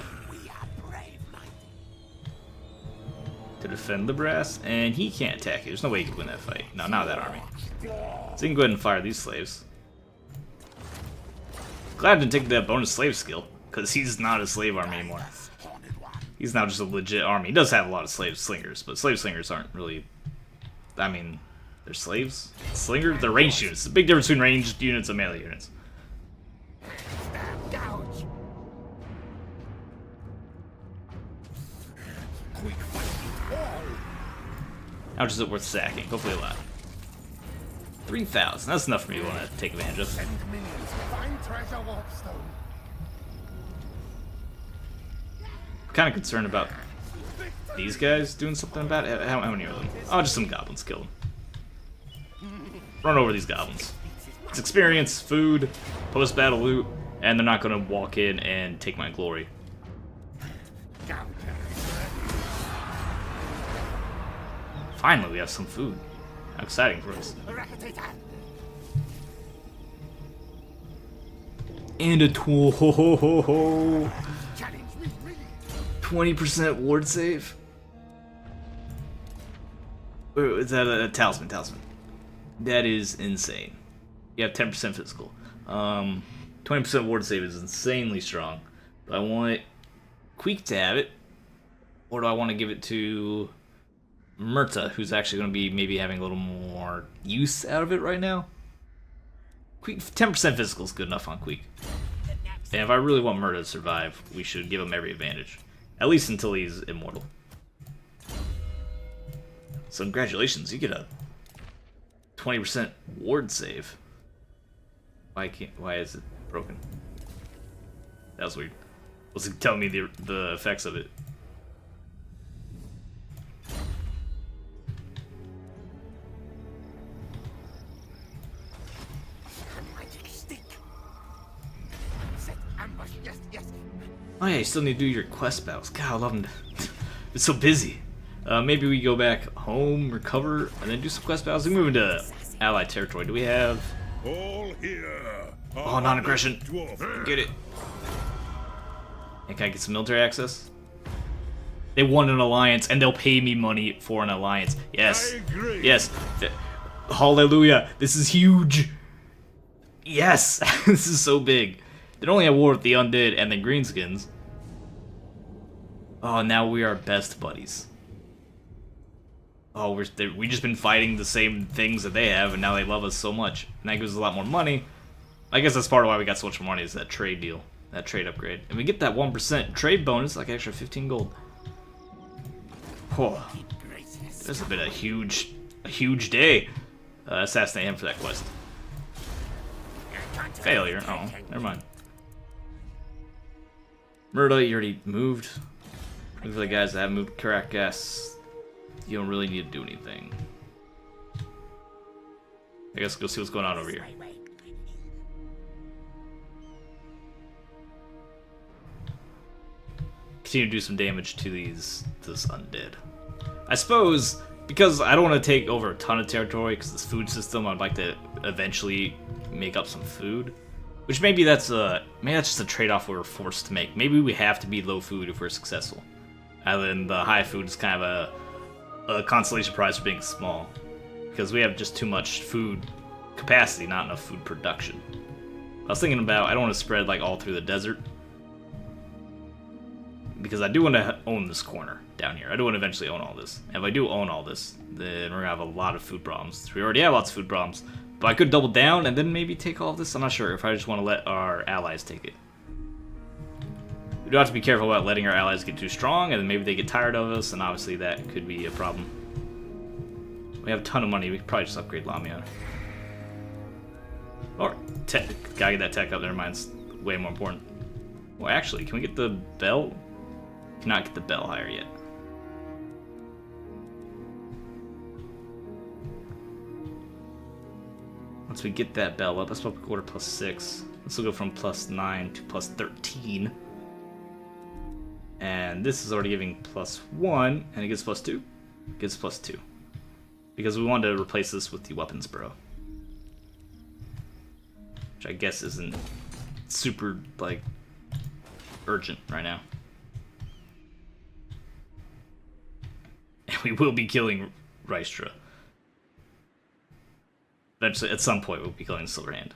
To defend the brass, and he can't attack it. There's no way he can win that fight. No, not that army. So he can go ahead and fire these slaves. Glad I didn't take that bonus slave skill, because he's not a slave army anymore. He's now just a legit army. He does have a lot of slave slingers, but slave slingers aren't really... I mean, they're slaves? Slingers? They're ranged units. There's a big difference between ranged units and melee units. How much is it worth sacking? Hopefully a lot. 3,000. That's enough for me to want to take advantage of. I'm kind of concerned about these guys doing something about it. How many are them? Oh, just some goblins. Kill them. Run over these goblins. It's experience, food, post-battle loot, and they're not going to walk in and take my glory. Finally, we have some food. How exciting for us. And a 20% ward save? Wait, is that a talisman? Talisman. That is insane. You have 10% physical. 20% ward save is insanely strong. Do I want Queek to have it? Or do I want to give it to Murta, who's actually going to be maybe having a little more use out of it right now? Queek, 10% physical is good enough on Queek. And if I really want Murta to survive, we should give him every advantage. At least until he's immortal. So congratulations, you get a 20% ward save. Why is it broken? That was weird. Was it telling me the effects of it? Oh yeah, you still need to do your quest battles. God, I love them. It's so busy. Maybe we go back home, recover, and then do some quest battles. We move into allied territory. Do we have... All here. Oh, non-aggression. Get it. And can I get some military access? They won an alliance, and they'll pay me money for an alliance. Yes. Yes. Hallelujah. This is huge. Yes. This is so big. They only have war with the undead and the greenskins. Oh, now we are best buddies. Oh, we just been fighting the same things that they have, and now they love us so much. And that gives us a lot more money. I guess that's part of why we got so much more money, is that trade deal. That trade upgrade. And we get that 1% trade bonus, like extra 15 gold. Oh, this has been a huge day. Assassinate him for that quest. Failure. Oh, never mind. Murda, you already moved. Look for the guys that haven't moved. Caracas, you don't really need to do anything. I guess go see what's going on over here. Continue to do some damage to this undead. I suppose, because I don't want to take over a ton of territory, because this food system, I'd like to eventually make up some food. Which maybe that's just a trade-off we were forced to make. Maybe we have to be low food if we're successful. And then the high food is kind of a consolation prize for being small. Because we have just too much food capacity, not enough food production. I was thinking about, I don't want to spread like all through the desert. because I do want to own this corner down here. I do want to eventually own all this. And if I do own all this, then we're going to have a lot of food problems. We already have lots of food problems. But I could double down and then maybe take all of this. I'm not sure if I just want to let our allies take it. We do have to be careful about letting our allies get too strong, and then maybe they get tired of us, and obviously that could be a problem. We have a ton of money. We could probably just upgrade Lamia. Or, gotta get that tech up there. Mine's way more important. Well, actually, can we get the bell? Cannot get the bell higher yet. Once we get that bell up, let's go to +6. This will go from +9 to +13. And this is already giving +1, and it gets +2. It gets +2. Because we wanted to replace this with the weapons bro. Which I guess isn't super, like, urgent right now. And we will be killing Rystra. Eventually, at some point, we'll be killing Silverhand.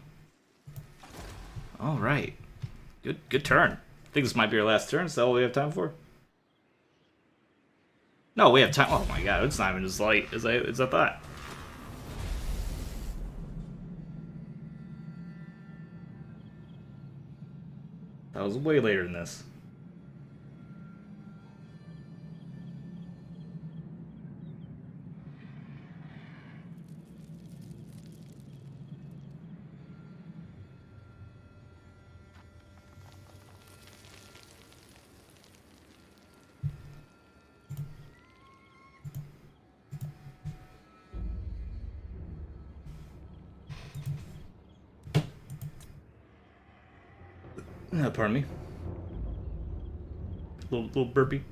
Alright. Good turn. I think this might be our last turn. Is that all we have time for? No, we have time. Oh my god, it's not even as light as I thought. That was way later than this. Pardon me. Little burpee.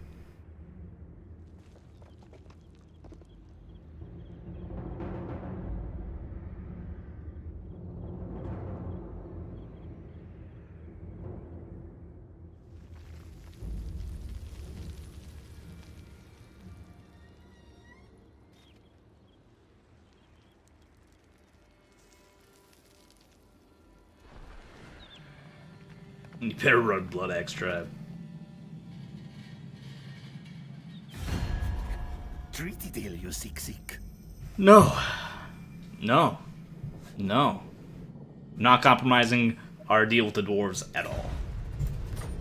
You better run Blood Extra. Treaty deal, you sick. No. No. No. Not compromising our deal with the dwarves at all.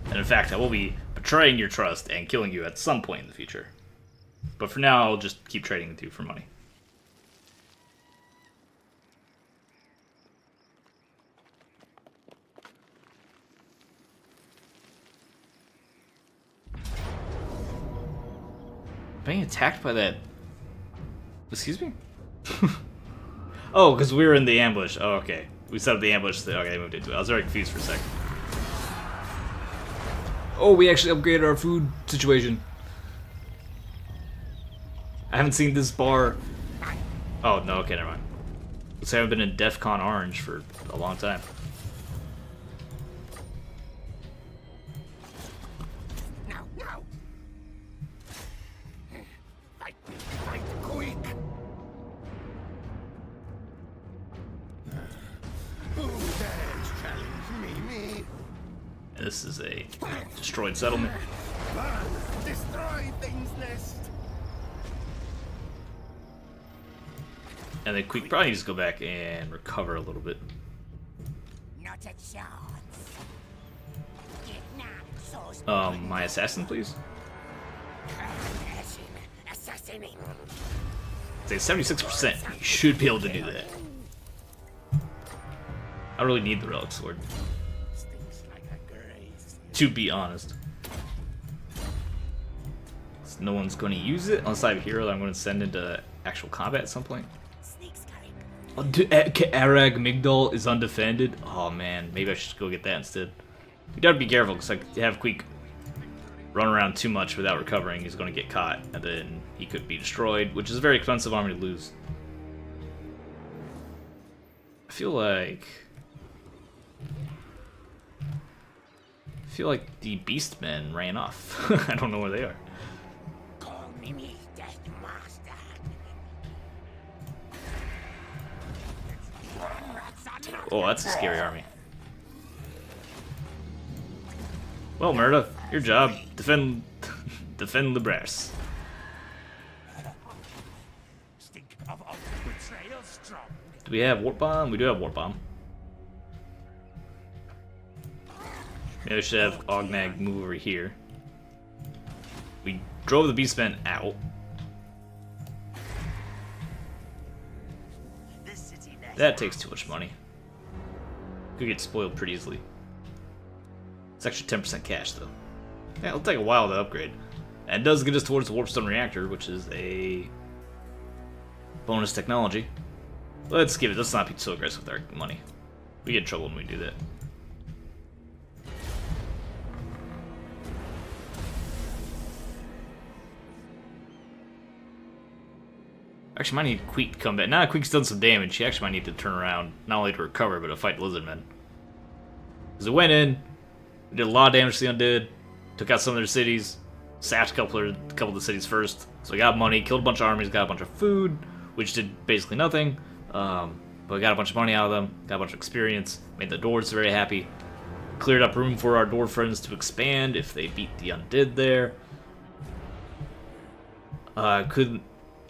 And in fact, I will be betraying your trust and killing you at some point in the future. But for now, I'll just keep trading with you for money. Being attacked by that... Excuse me? Oh, because we were in the ambush. Oh, okay. We set up the ambush. Okay, I moved into it. I was very confused for a second. Oh, we actually upgraded our food situation. I haven't seen this bar... Oh, no, okay, never mind. Looks like I haven't been in DEF CON Orange for a long time. This is a destroyed settlement. Destroy things nest. And then Queek probably needs to go back and recover a little bit. Not a chance. My assassin, please. Assassinating. Say 76%. You should be able to do that. I really need the relic sword. To be honest. So no one's going to use it unless I have a hero that I'm going to send into actual combat at some point. Oh, Arag Migdal is undefended. Oh man, maybe I should go get that instead. You gotta be careful because I have Queek run around too much without recovering. He's going to get caught and then he could be destroyed, which is a very expensive army to lose. I feel like the Beastmen ran off. I don't know where they are. Call me Death Master. Oh, that's a scary army. Well, Merida, Your job, defend Libres. Stink of betrayal strong. Do we have Warp Bomb? We do have Warp Bomb. Maybe I should have Ognag move over here. We drove the Beastmen out. That takes too much money. Could get spoiled pretty easily. It's actually 10% cash though. Yeah, it'll take a while to upgrade. And it does get us towards the Warpstone Reactor, which is a bonus technology. Let's give it, let's not be so aggressive with our money. We get in trouble when we do that. Actually, might need Queek to come back. Now Queek's done some damage, he actually might need to turn around, not only to recover, but to fight Lizardmen. Because we went in, we did a lot of damage to the Undead, took out some of their cities, sacked a couple of the cities first. So we got money, killed a bunch of armies, got a bunch of food, which did basically nothing. But we got a bunch of money out of them, got a bunch of experience, made the Dwarves very happy, cleared up room for our Dwarf friends to expand if they beat the Undead there. Could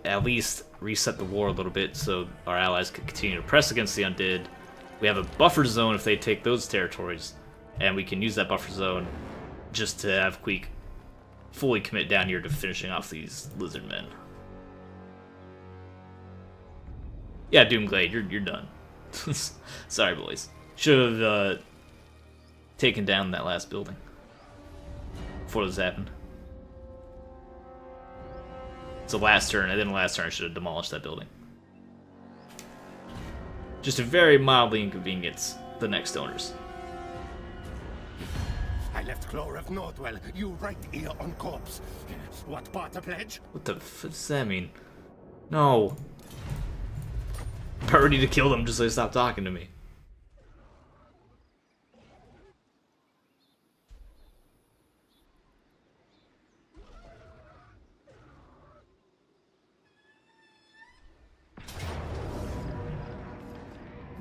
at least reset the war a little bit so our allies could continue to press against the Undead. We have a buffer zone if they take those territories, and we can use that buffer zone just to have Queek fully commit down here to finishing off these Lizardmen. Yeah, Doomglade, you're done. Sorry, boys. Should have taken down that last building before this happened. It's the last turn, and then the last turn I should have demolished that building. Just to very mildly inconvenience the next owners. I left Clore of Nordwell, you right here on corpse. What part to pledge? What the f does that mean? No. I'm ready to kill them just so they stop talking to me.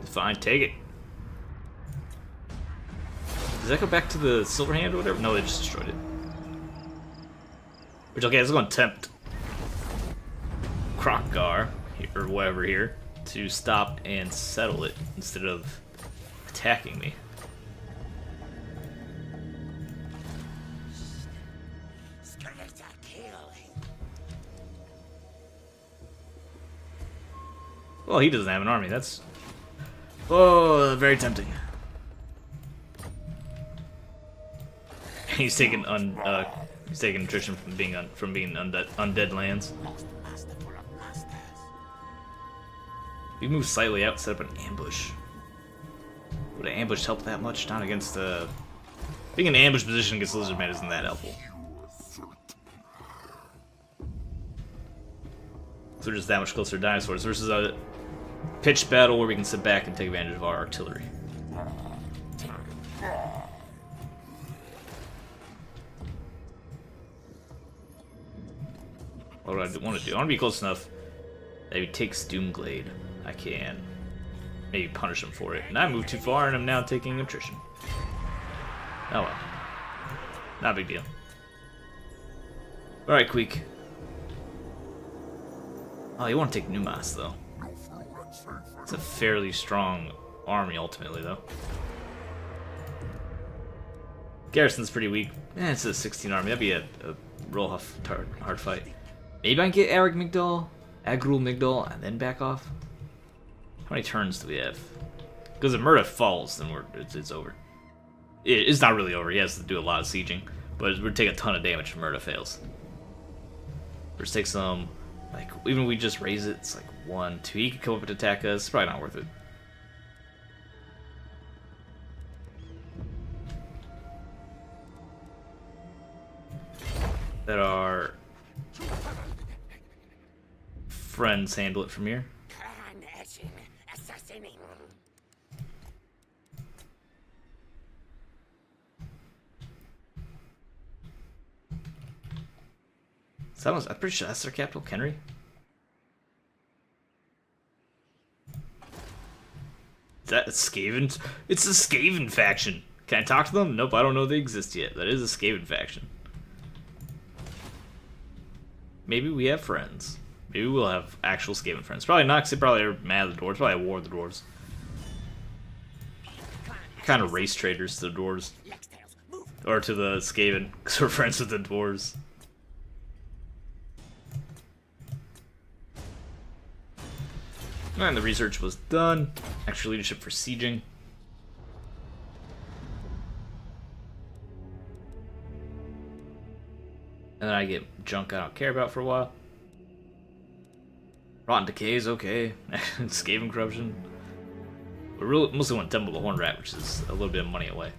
Fine, take it. Does that go back to the Silverhand or whatever? No, they just destroyed it. Which, okay, let's go and tempt Krokgar, or whatever here, to stop and settle it instead of attacking me. Well, he doesn't have an army, that's... Oh, very tempting. He's taking attrition from being undead lands. We move slightly out, set up an ambush. Would an ambush help that much? Not against being in an ambush position against Lizardman isn't that helpful. So we're just that much closer to dinosaurs versus a pitched battle where we can sit back and take advantage of our artillery. What do I want to do? I want to be close enough that if he takes Doomglade, I can maybe punish him for it. And I moved too far and I'm now taking attrition. Oh well. Not a big deal. Alright, Queek. Oh, you want to take Numas, though. It's a fairly strong army, ultimately, though. Garrison's pretty weak. It's a 16 army. That'd be a real hard fight. Maybe I can get Agrul Migdal, and then back off? How many turns do we have? Because if Murda falls, then it's over. It's not really over. He has to do a lot of sieging. But it would take a ton of damage if Murda fails. Let's take some... Like, even if we just raise it, it's like 1, 2. He could come up and attack us. It's probably not worth it. Let our friends handle it from here. I'm pretty sure that's their capital, Kenry. Is that Skaven? It's the Skaven faction. Can I talk to them? Nope, I don't know they exist yet. That is a Skaven faction. Maybe we have friends. Maybe we'll have actual Skaven friends. Probably not, because they probably are mad at the dwarves. Probably at war with the dwarves. Kind of race traders to the dwarves. Or to the Skaven, because we're friends with the dwarves. And the research was done. Extra leadership for sieging. And then I get junk I don't care about for a while. Rotten Decay is okay. Skaven Corruption. We really mostly want Temple of the Horn Rat, which is a little bit of money away.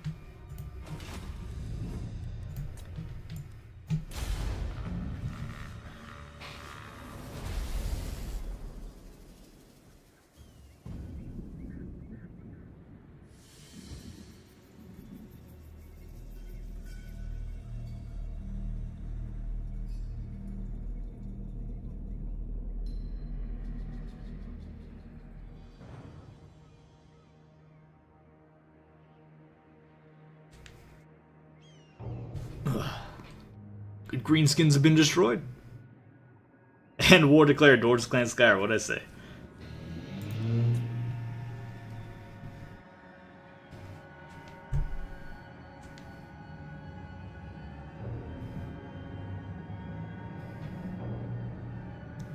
Good greenskins have been destroyed. And war declared, Dwarves Clan Skyr, what'd I say?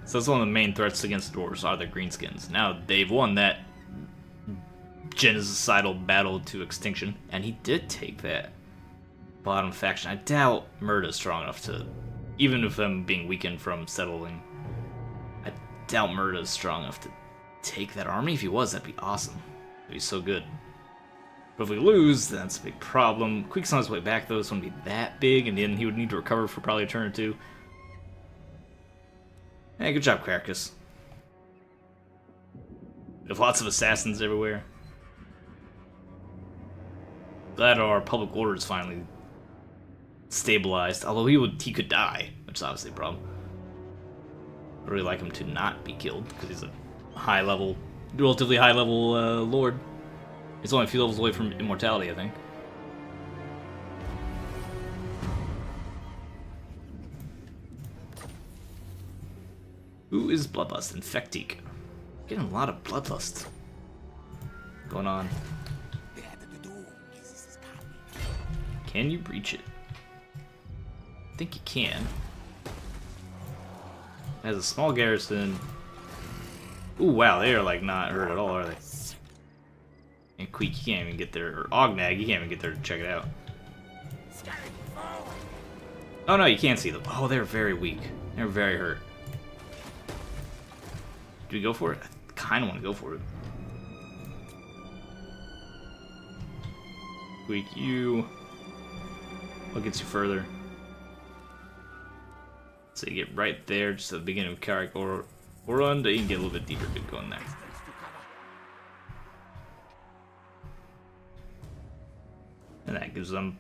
So that's one of the main threats against dwarves are the greenskins. Now they've won that genocidal battle to extinction, and he did take that bottom faction. I doubt Murda's strong enough to, even if I'm being weakened from settling, I doubt Murda's strong enough to take that army. If he was, that'd be awesome. It'd be so good. But if we lose, that's a big problem. Queek's on his way back though, so it wouldn't be that big, and then he would need to recover for probably a turn or two. Hey, good job, Carcass. We have lots of assassins everywhere. Glad our public order is finally stabilized. Although he could die, which is obviously a problem. I'd really like him to not be killed because he's a high level, relatively high level lord. He's only a few levels away from immortality, I think. Who is Bloodlust? Infectique. Getting a lot of Bloodlust going on. Can you breach it? I think you can. It has a small garrison. Ooh, wow, they are like not hurt at all, are they? And Queek, you can't even get there. Or Ognag, you can't even get there to check it out. Oh no, you can't see them. Oh, they're very weak. They're very hurt. Do we go for it? I kind of want to go for it. Queek, you. What gets you further? So you get right there, just at the beginning of Carrick or Orund, you can get a little bit deeper to go in there. And that gives them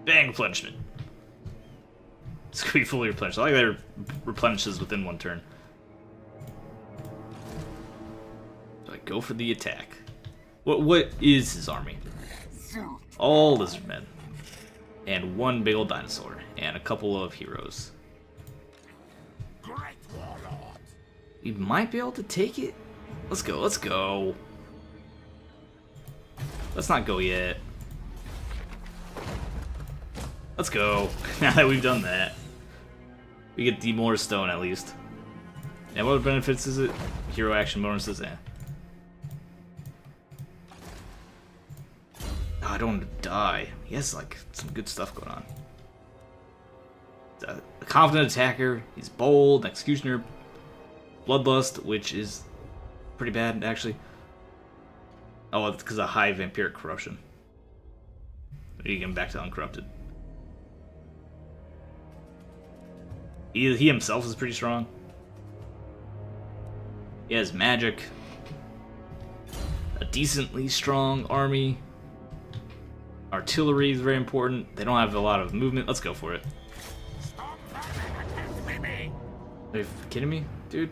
bang replenishment. It's gonna be fully replenished. I like that it replenishes within one turn. So I go for the attack. What is his army? All lizardmen. And one big old dinosaur. And a couple of heroes. We might be able to take it. Let's go, let's go. Let's not go yet. Let's go. Now that we've done that. We get the more stone at least. And what benefits is it? Hero action bonuses, Oh, I don't want to die. He has like some good stuff going on. A confident attacker. He's bold. Executioner. Bloodlust, which is pretty bad actually. Oh, it's because of high vampiric corruption. You get him back to uncorrupted. He himself is pretty strong. He has magic. A decently strong army. Artillery is very important. They don't have a lot of movement. Let's go for it. Are you kidding me, dude?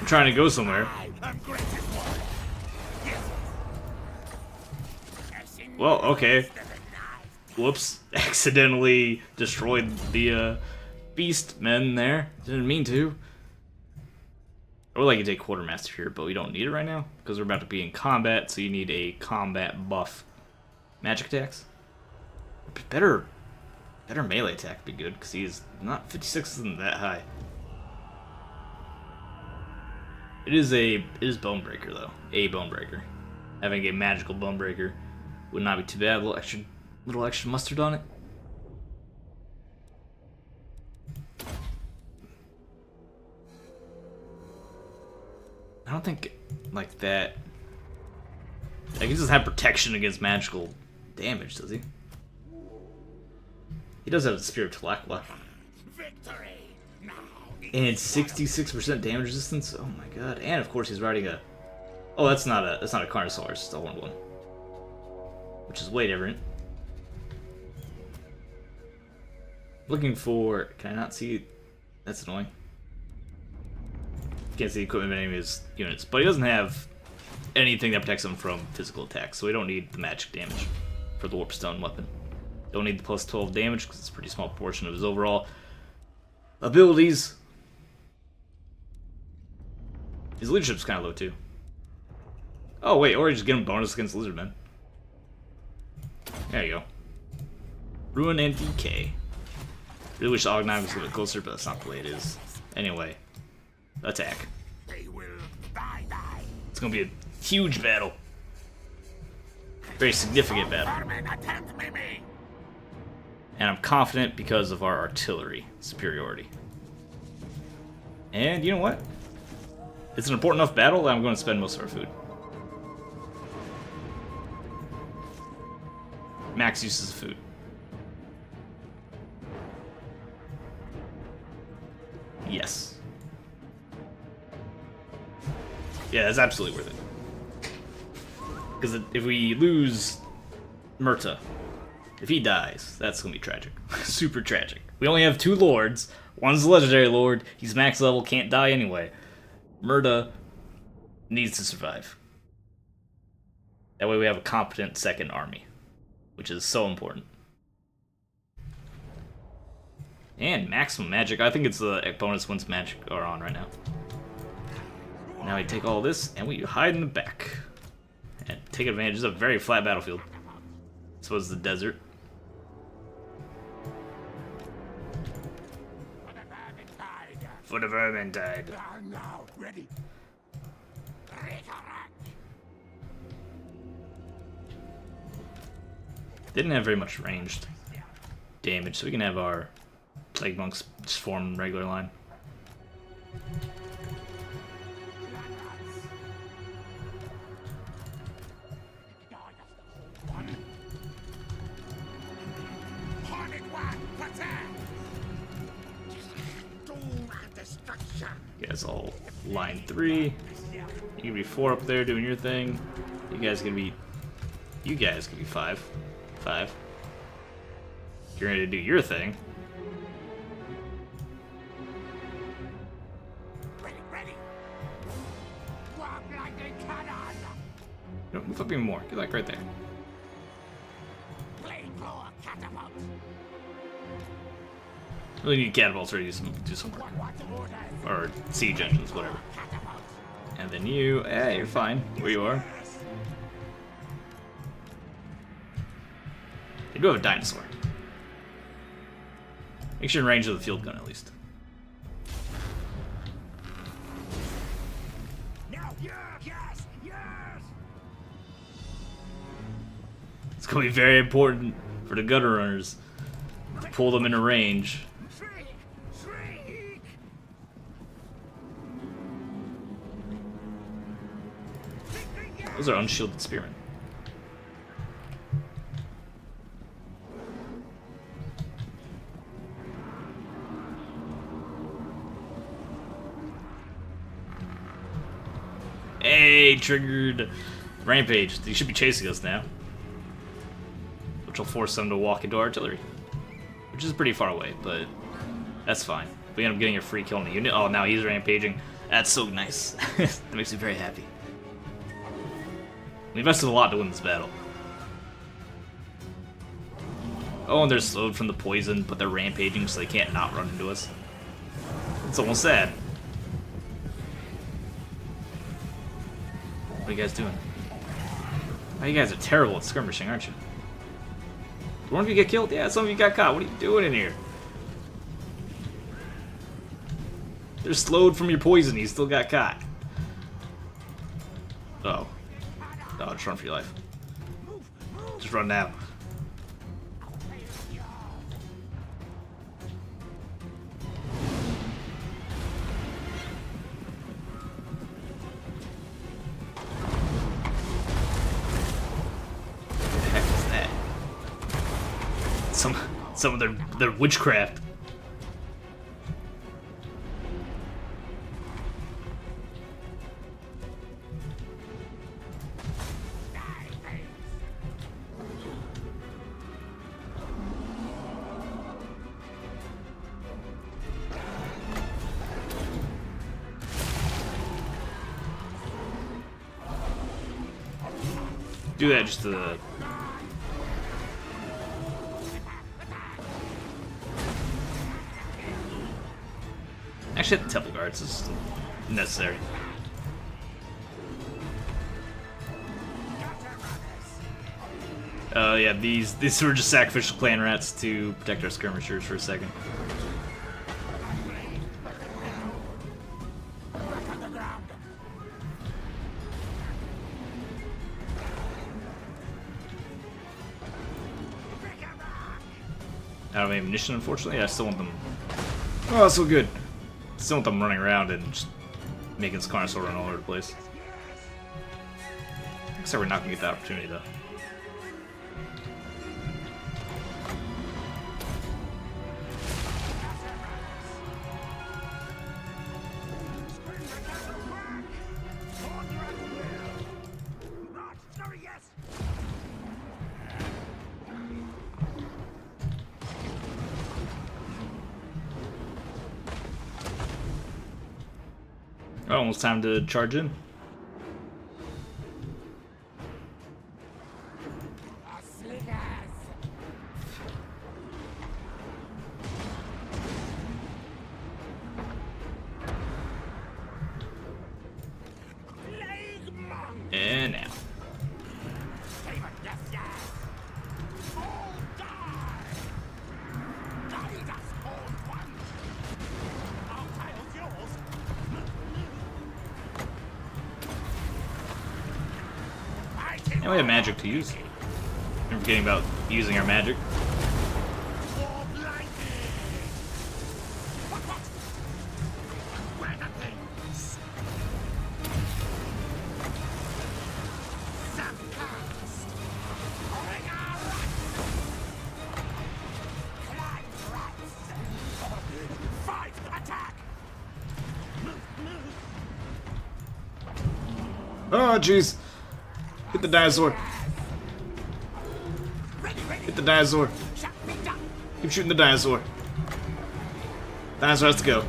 I'm trying to go somewhere. I'm greatest warlord. Yes. Well, okay. Whoops. Accidentally destroyed the beast men there. Didn't mean to. I would like to take Quartermaster here, but we don't need it right now because we're about to be in combat, so you need a combat buff. Magic attacks? Better melee attack would be good because he's not 56 isn't that high. It is Bonebreaker though. A Bonebreaker. Having a magical Bonebreaker would not be too bad. A little extra mustard on it. I don't think like that. Like he doesn't have protection against magical damage, does he? He does have the Spirit of Telekwa. Victory. Now. And it's 66% damage resistance. Oh my god! And of course he's riding a. Oh, that's not a Carnosaurus. It's a horned one, which is way different. Looking for. Can I not see? That's annoying. Can't see the equipment of any of his units, but he doesn't have anything that protects him from physical attacks, so we don't need the magic damage for the Warpstone weapon. Don't need the plus 12 damage because it's a pretty small portion of his overall abilities. His leadership's kind of low too. Oh wait, or just get him bonus against Lizardmen. There you go. Ruin and Decay. Really wish Ognog was a little bit closer, but that's not the way it is. Anyway, attack. They will die. It's gonna be a huge battle. Very significant battle. Vermin attempt me. And I'm confident because of our artillery superiority. And you know what? It's an important enough battle that I'm going to spend most of our food. Max uses of food. Yes. Yeah, that's absolutely worth it. Because if we lose Murta, if he dies, that's going to be tragic. Super tragic. We only have 2 lords. One's a legendary lord. He's max level, can't die anyway. Murta needs to survive. That way we have a competent second army, which is so important. And maximum magic. I think it's the bonus once magic are on right now. Now we take all this and we hide in the back. And take advantage. It's a very flat battlefield. So is the desert. For the Vermintide. I'm now ready. Didn't have very much ranged damage, so we can have our Plague Monks just form regular line. You guys all line 3. You can be 4 up there doing your thing. You guys can be 5. 5. You're ready to do your thing. Ready. Walk like a cannon. No, move up even more. Get like right there. Flamethrower catapult. Really need catapults ready to do some work. Or siege engines, whatever. And then you, you're fine where you are. They do have a dinosaur. Make sure you're in range of the field gun at least. It's gonna be very important for the gutter runners to pull them into range. Those are unshielded spearmen. Hey, triggered rampage. They should be chasing us now, which will force them to walk into artillery, which is pretty far away, but that's fine. We end up getting a free kill on the unit. Oh, now he's rampaging That's so nice. That makes me very happy. We invested a lot to win this battle. Oh, and they're slowed from the poison, but they're rampaging so they can't not run into us. It's almost sad. What are you guys doing? Oh, you guys are terrible at skirmishing, aren't you? Did one of you get killed? Yeah, some of you got caught. What are you doing in here? They're slowed from your poison. You still got caught. Oh. Oh, just run for your life. Just run now. What the heck is that? Some of their witchcraft. Do that just to... Actually, the temple guards is necessary. Yeah, these were just sacrificial clan rats to protect our skirmishers for a second. I don't have ammunition, unfortunately. I still want them. Oh, that's so good. Still want them running around and just making this Carnosaur run all over the place. Looks like we're not gonna get that opportunity though. Oh, almost time to charge in. And now. And we have magic to use. I'm forgetting about using our magic. Oh, jeez. Hit the dinosaur. Hit the dinosaur. Keep shooting the dinosaur. Dinosaur has to go.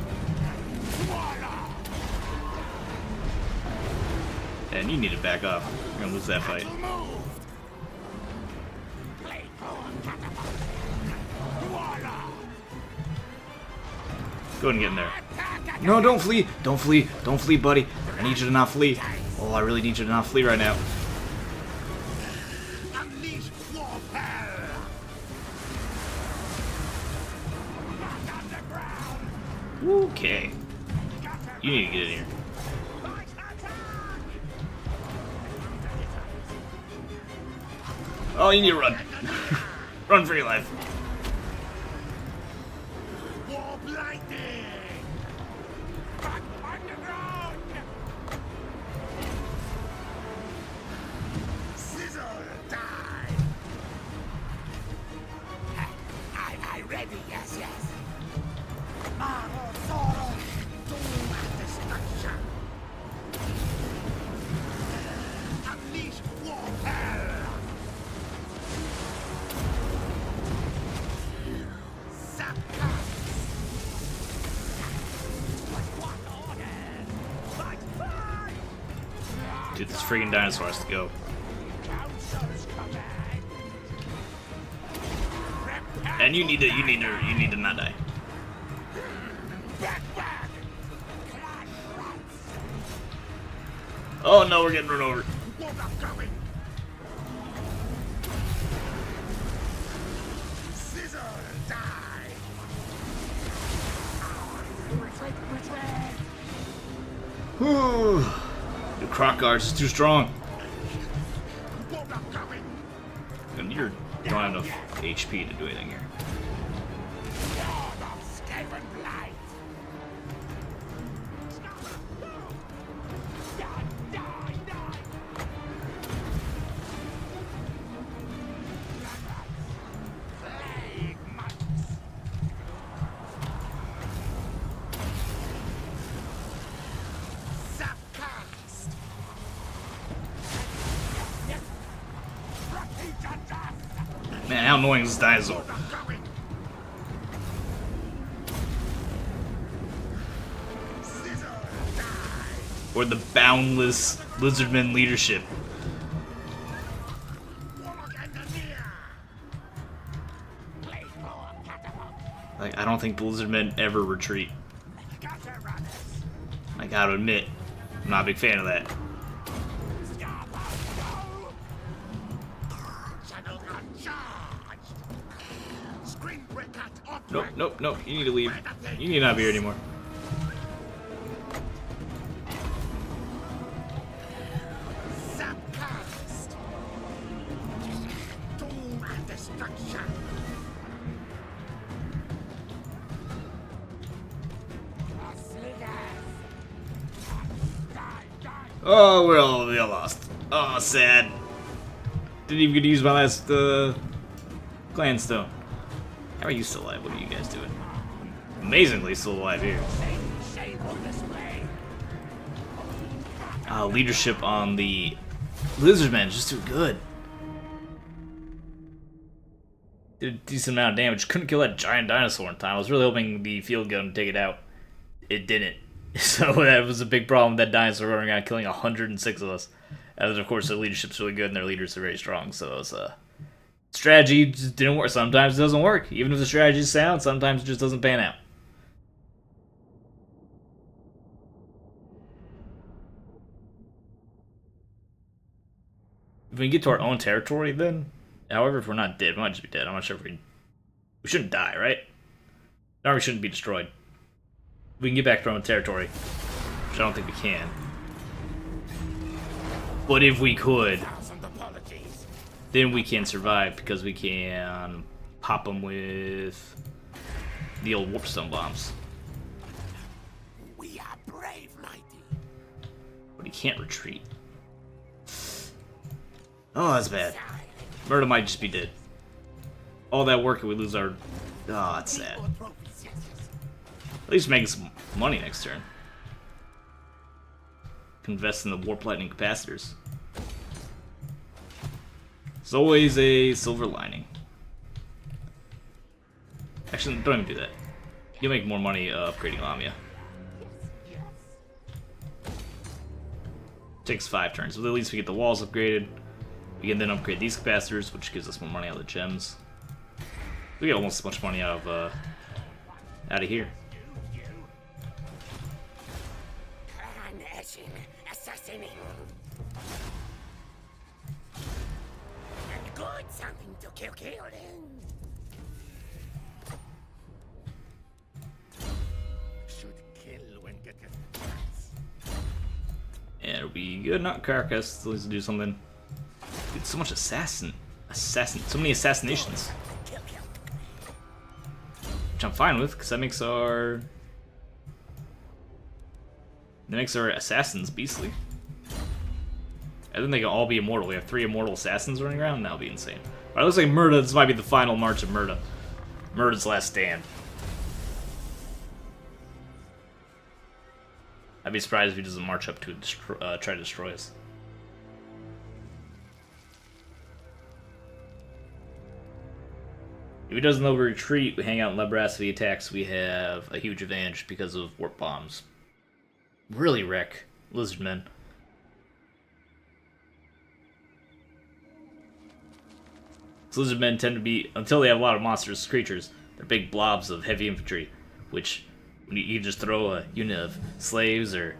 And you need to back off. You're gonna lose that fight. Go ahead and get in there. No, don't flee! Don't flee! Don't flee, buddy! I need you to not flee. Oh, I really need you to not flee right now. Okay. You need to get in here. Oh, you need to run. Run for your life. Dude, this friggin' dinosaur has to go. And you need to not die. Oh no, we're getting run over. Whew. The croc guards is too strong. And you don't have enough HP to do anything here. Man, how annoying is this dinosaur? Or the boundless lizardman leadership. Like, I don't think the lizardmen ever retreat. I gotta admit, I'm not a big fan of that. Nope, nope, nope. You need to leave. You need not be here anymore. Oh, we all lost. Oh, sad. Didn't even get to use my last clan stone. How are you still alive? What are you guys doing? Amazingly still alive here. Leadership on the Lizardman is just too good. Did a decent amount of damage. Couldn't kill that giant dinosaur in time. I was really hoping the field gun would take it out. It didn't. So that was a big problem. That dinosaur running around killing 106 of us. And of course, their leadership's really good and their leaders are very strong. So it was strategy just didn't work. Sometimes it doesn't work. Even if the strategy is sound, sometimes it just doesn't pan out. If we can get to our own territory, then. However, if we're not dead, we might just be dead. I'm not sure if we shouldn't die, right? Our army shouldn't be destroyed. We can get back to our own territory, which I don't think we can. But if we could, then we can survive because we can pop them with the old warpstone bombs. We are brave, mighty. But he can't retreat. Oh, that's bad. Murda might just be dead. All that work and we lose our... Oh, that's sad. At least making some money next turn. Invest in the warp lightning capacitors. It's always a silver lining. Actually, don't even do that. You'll make more money upgrading Lamia. Takes 5 turns, but at least we get the walls upgraded. We can then upgrade these capacitors, which gives us more money out of the gems. We get almost as much money out of here. Assassinating. And good something to kill in. Should kill when get the chance. And it'll be good, not carcass. Still needs to do something. Dude, so much assassin, so many assassinations. Which I'm fine with, because that makes our assassins beastly. I think they can all be immortal. We have 3 immortal assassins running around, and that'll be insane. Alright, looks like Murda, this might be the final march of Murda. Murda's last stand. I'd be surprised if he doesn't march up to try to destroy us. If he doesn't over retreat, we hang out in Lebras. If he attacks, we have a huge advantage because of warp bombs. Really wreck Lizardmen. So lizardmen tend to be, until they have a lot of monstrous creatures, they're big blobs of heavy infantry, which you just throw a unit of slaves or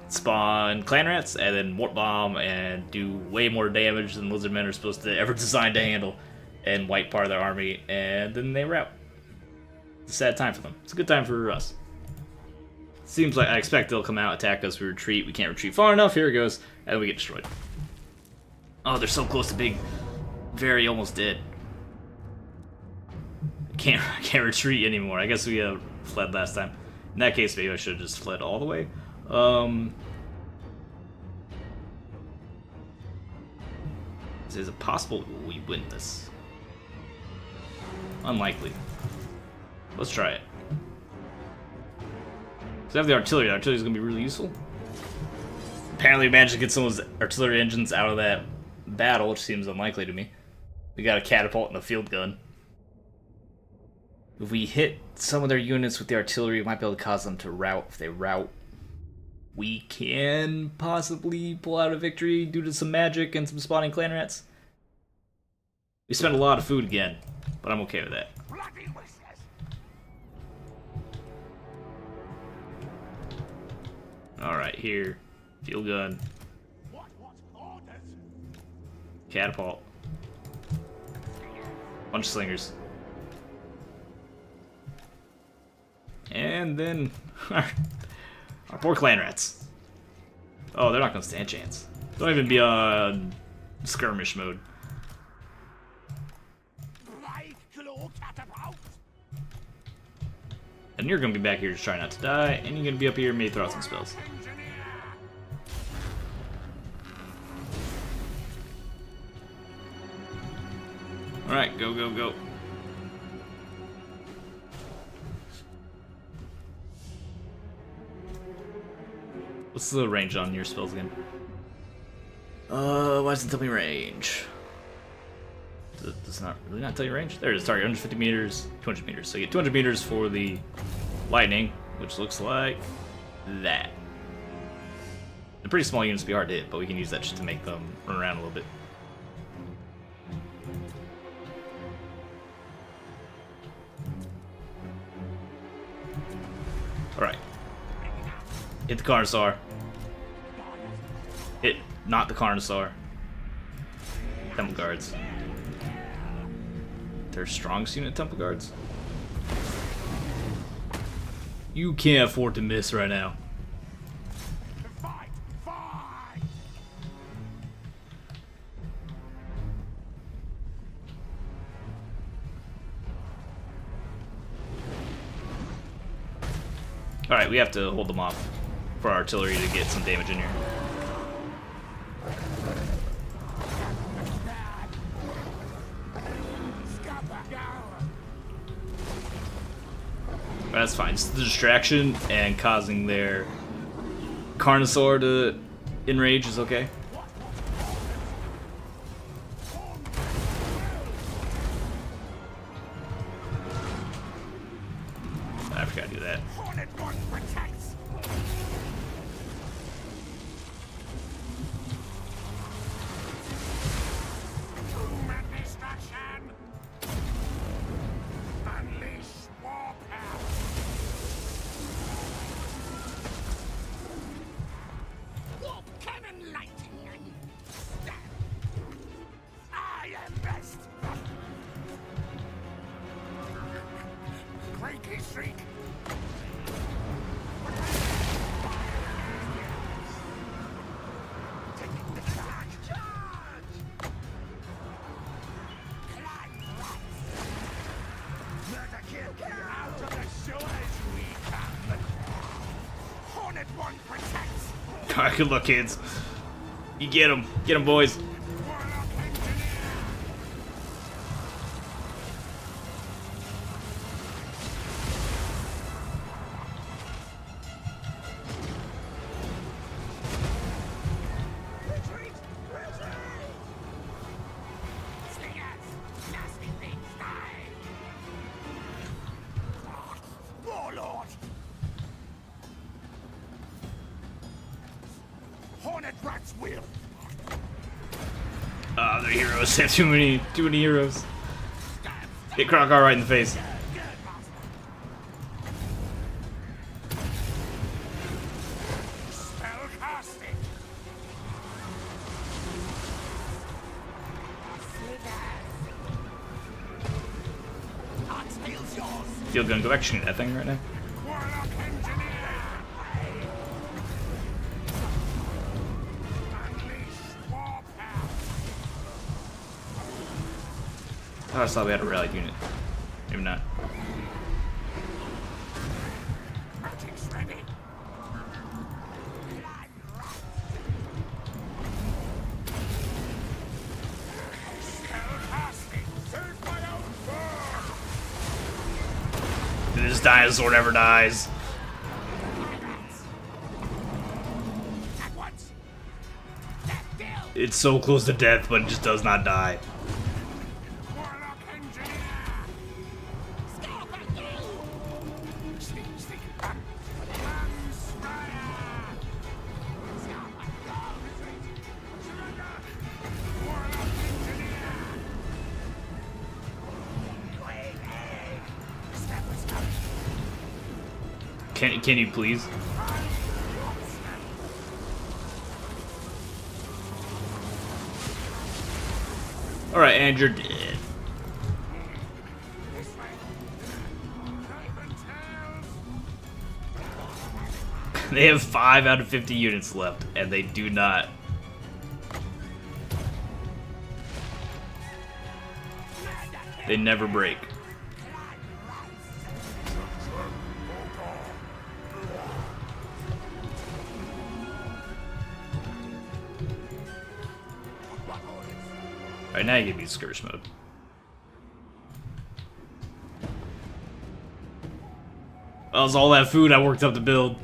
spawn clan rats and then mort bomb and do way more damage than lizardmen are supposed to ever design to handle, and wipe part of their army, and then they rout. It's a sad time for them. It's a good time for us. Seems like I expect they'll come out, attack us, we retreat. We can't retreat far enough. Here it goes, and we get destroyed. Oh, they're so close to being very almost dead. I can't retreat anymore. I guess we fled last time. In that case, maybe I should have just fled all the way. Is it possible we win this? Unlikely. Let's try it. Because I have the artillery. The artillery is going to be really useful. Apparently, we managed to get some of those artillery engines out of that battle, which seems unlikely to me. We got a catapult and a field gun. If we hit some of their units with the artillery, we might be able to cause them to rout. If they rout, we can possibly pull out a victory due to some magic and some spawning clan rats. We spent a lot of food again, but I'm okay with that. Alright, here. Field gun. Catapult. Bunch of slingers. And then our poor clan rats. Oh, they're not gonna stand a chance. Don't even be on skirmish mode. And you're gonna be back here just trying not to die, and you're gonna be up here and maybe throw out some spells. Alright, go, go, go. What's the range on your spells again? Why does it tell me range? Does it not really not tell you range? There it is, target 150 meters, 200 meters. So you get 200 meters for the lightning, which looks like that. The pretty small units will be hard to hit, but we can use that just to make them run around a little bit. Alright. Hit the Carnosaur. Hit not the Carnosaur. Temple Guards. Their strongest unit, Temple Guards. You can't afford to miss right now. Fight! Fight! Alright, we have to hold them off for our artillery to get some damage in here. That's fine. Just the distraction and causing their Carnosaur to enrage is okay. I forgot to do that. Alright, good luck, kids. You get them. Get them, boys. their heroes. They have too many heroes. Hit Krokar right in the face. Field gun, go back shooting that thing right now. Oh, I thought we had a rallied unit. Maybe not. This dinosaur never dies. It's so close to death, but it just does not die. Can you please? Alright, and you're dead. They have 5 out of 50 units left, and they do not. They never break. Alright, now you give me skirmish mode. That was all that food I worked up to build.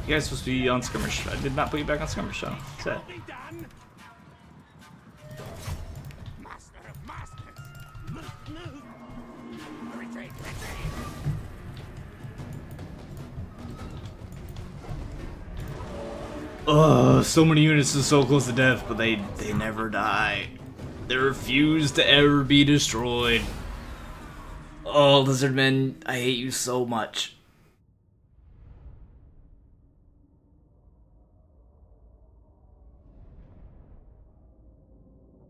You guys are supposed to be on skirmish. I did not put you back on skirmish, so sad. Ugh, so many units are so close to death, but they never die. They refuse to ever be destroyed. Oh, Lizardmen, I hate you so much.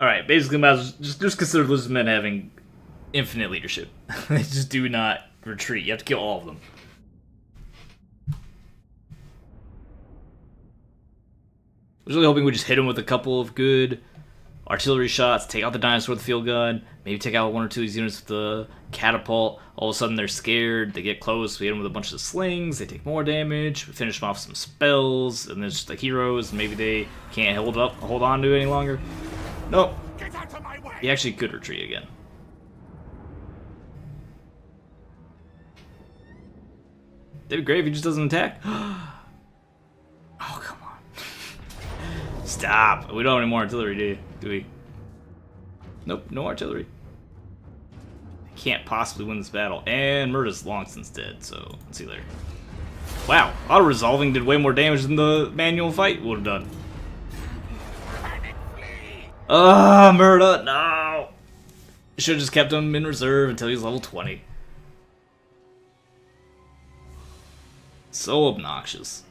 Alright, basically, just consider Lizardmen having infinite leadership. They just do not retreat. You have to kill all of them. I was really hoping we just hit them with a couple of good artillery shots, take out the dinosaur with the field gun, maybe take out 1 or 2 of these units with the catapult. All of a sudden they're scared, they get close, we hit them with a bunch of slings, they take more damage, we finish them off with some spells, and then just like heroes, and maybe they can't hold on to it any longer. Nope. He actually could retreat again. That'd be great if he just doesn't attack. Oh, come on. Stop. We don't have any more artillery, do we? Nope, no artillery. Can't possibly win this battle. And Murda's long since dead, so let's see you later. Wow, auto-resolving did way more damage than the manual fight would have done. Ah, Murda, no! Should have just kept him in reserve until he was level 20. So obnoxious.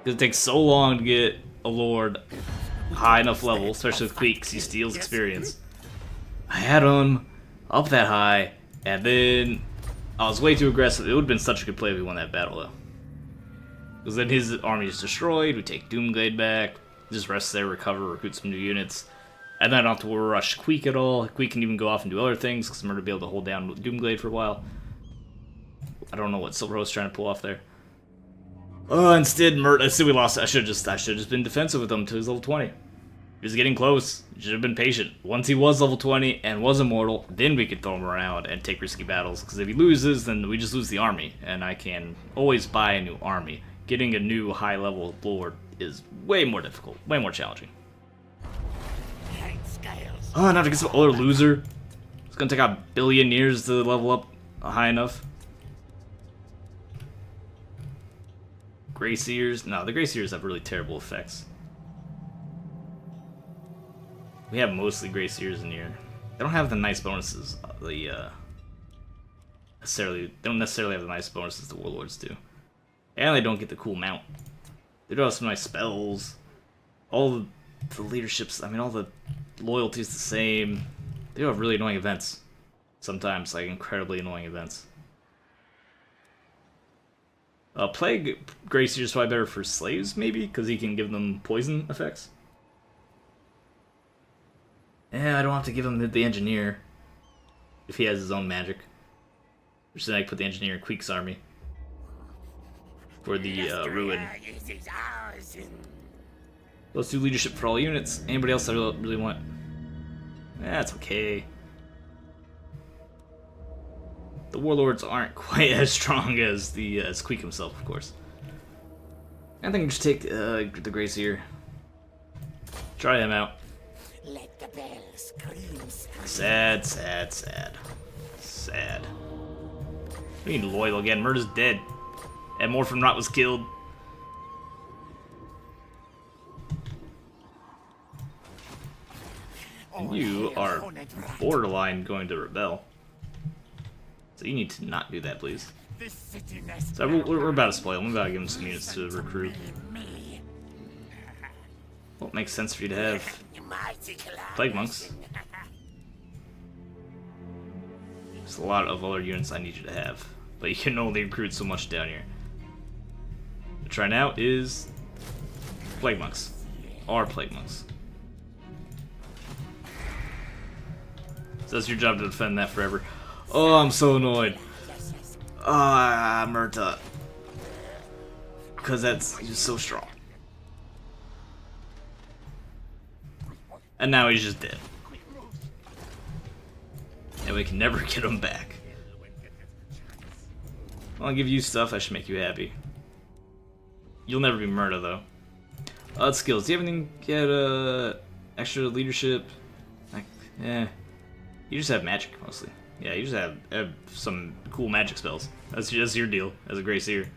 It takes so long to get a lord high enough level, especially with Queek, because he steals experience. I had him up that high, and then I was way too aggressive. It would have been such a good play if we won that battle, though. Because then his army is destroyed, we take Doomglade back, just rest there, recover, recruit some new units. And then I don't have to rush Queek at all. Queek can even go off and do other things, because I'm going to be able to hold down Doomglade for a while. I don't know what Silverhost's trying to pull off there. Instead we lost. I should have just been defensive with him until he's level 20. He's getting close. Should have been patient. Once he was level 20 and was immortal, then we could throw him around and take risky battles. Because if he loses, then we just lose the army. And I can always buy a new army. Getting a new high-level lord is way more difficult. Way more challenging. Oh, now to get some other loser. It's going to take a billion years to level up high enough. Grey Seers? No, the Grey Seers have really terrible effects. We have mostly Grey Seers in here. They don't have the nice bonuses. They don't necessarily have the nice bonuses the Warlords do. And they don't get the cool mount. They do have some nice spells. All the leaderships, I mean, all the loyalty's the same. They do have really annoying events. Sometimes, like, incredibly annoying events. Plague Grey Seers is probably better for slaves, maybe? Because he can give them poison effects. Yeah, I don't have to give him the engineer if he has his own magic. Which then I can put the engineer in Queek's army for the ruin. Let's do leadership for all units. Anybody else I really want? That's okay. The warlords aren't quite as strong as the as Queek himself, of course. I think we should take the Grey Seer. Try him out. Let the bell scream. Sad, sad, sad. Sad. We need loyal again. Murder's dead. And Morphin Rot was killed. And you are borderline going to rebel. So you need to not do that, please. So we're about to spoil him. We're about to give him some units to recruit. Well, it makes sense for you to have Plague Monks. There's a lot of other units I need you to have. But you can only recruit so much down here. What try now is Plague Monks. Or Plague Monks. So that's your job to defend that forever. Oh, I'm so annoyed. Ah, Murta. Because he's so strong. And now he's just dead. And we can never get him back. I'll give you stuff, I should make you happy. You'll never be Murta, though. Skills. Do you have anything? Get extra leadership? Like, yeah. You just have magic, mostly. Yeah, you just have some cool magic spells. That's your deal as a Grey Seer.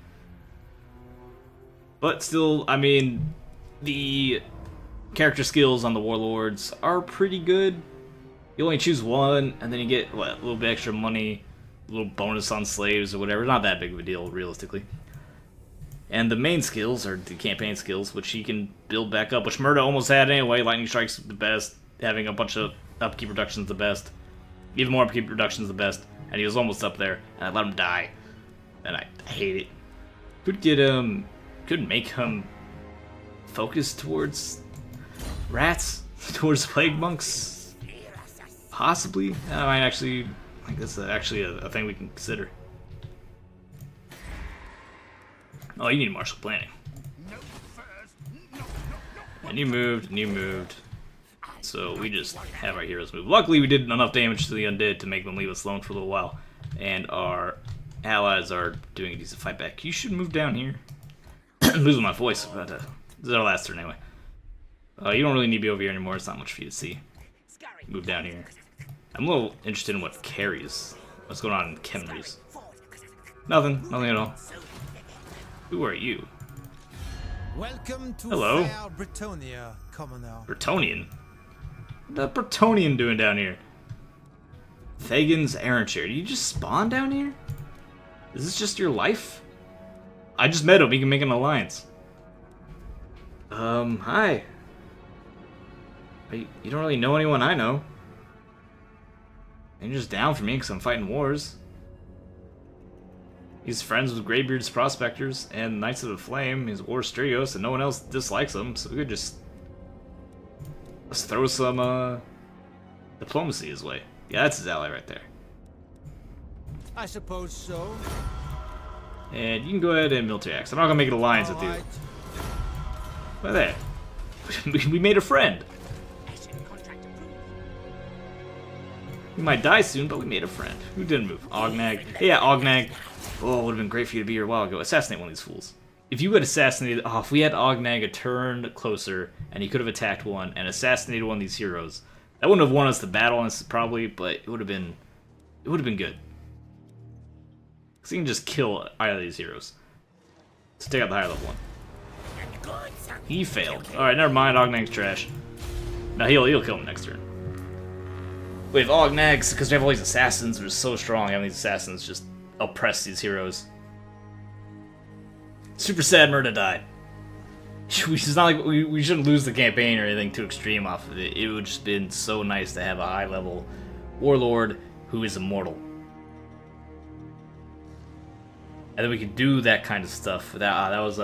But still, I mean, the character skills on the Warlords are pretty good. You only choose one, and then you get, what, a little bit extra money, a little bonus on slaves or whatever. Not that big of a deal, realistically. And the main skills are the campaign skills, which he can build back up, which Murta almost had anyway. Lightning Strike's the best, having a bunch of upkeep reductions the best. Even more upkeep reductions the best, and he was almost up there, and I let him die. And I hate it. Could make him focus towards rats, towards Plague Monks. Possibly. I might actually, like, that's actually a thing we can consider. Oh, you need martial planning. And you moved. So we just have our heroes move. Luckily, we did enough damage to the undead to make them leave us alone for a little while. And our allies are doing a decent fight back. You should move down here. I'm losing my voice, but this is our last turn anyway. You don't really need to be over here anymore. It's not much for you to see. Move down here. I'm a little interested in what carries. What's going on in Chemries? Nothing at all. Who are you? Welcome to Hello. fair Bretonia, commoner. Bretonian? What the Bretonian doing down here? Thagan's errand chair. Did you just spawn down here? Is this just your life? I just met him. We can make an alliance. Hi. You don't really know anyone I know. And you're just down for me because I'm fighting wars. He's friends with Greybeard's Prospectors and Knights of the Flame. He's War Strios, and no one else dislikes him, so we could just let's throw some diplomacy his way. Yeah, that's his ally right there. I suppose so. And you can go ahead and military axe. I'm not gonna make an alliance with you. Alright. But there, we made a friend. We might die soon, but we made a friend. Who didn't move? Ognag. Yeah, Ognag. Oh, it would have been great for you to be here a while ago. Assassinate one of these fools. If you had assassinated... Oh, if we had Ognag a turn closer, and he could have attacked one and assassinated one of these heroes, that wouldn't have won us the battle, probably, but it would have been... It would have been good. Because he can just kill either of these heroes. Let's take out the higher level one. He failed. Alright, never mind. Ognag's trash. Now he'll kill him next turn. We have Ognags, because we have all these assassins. They're so strong. Having these assassins just oppress these heroes. Super sad Murda died. It's not like we shouldn't lose the campaign or anything too extreme off of it. It would just been so nice to have a high level warlord who is immortal. And then we could do that kind of stuff. That was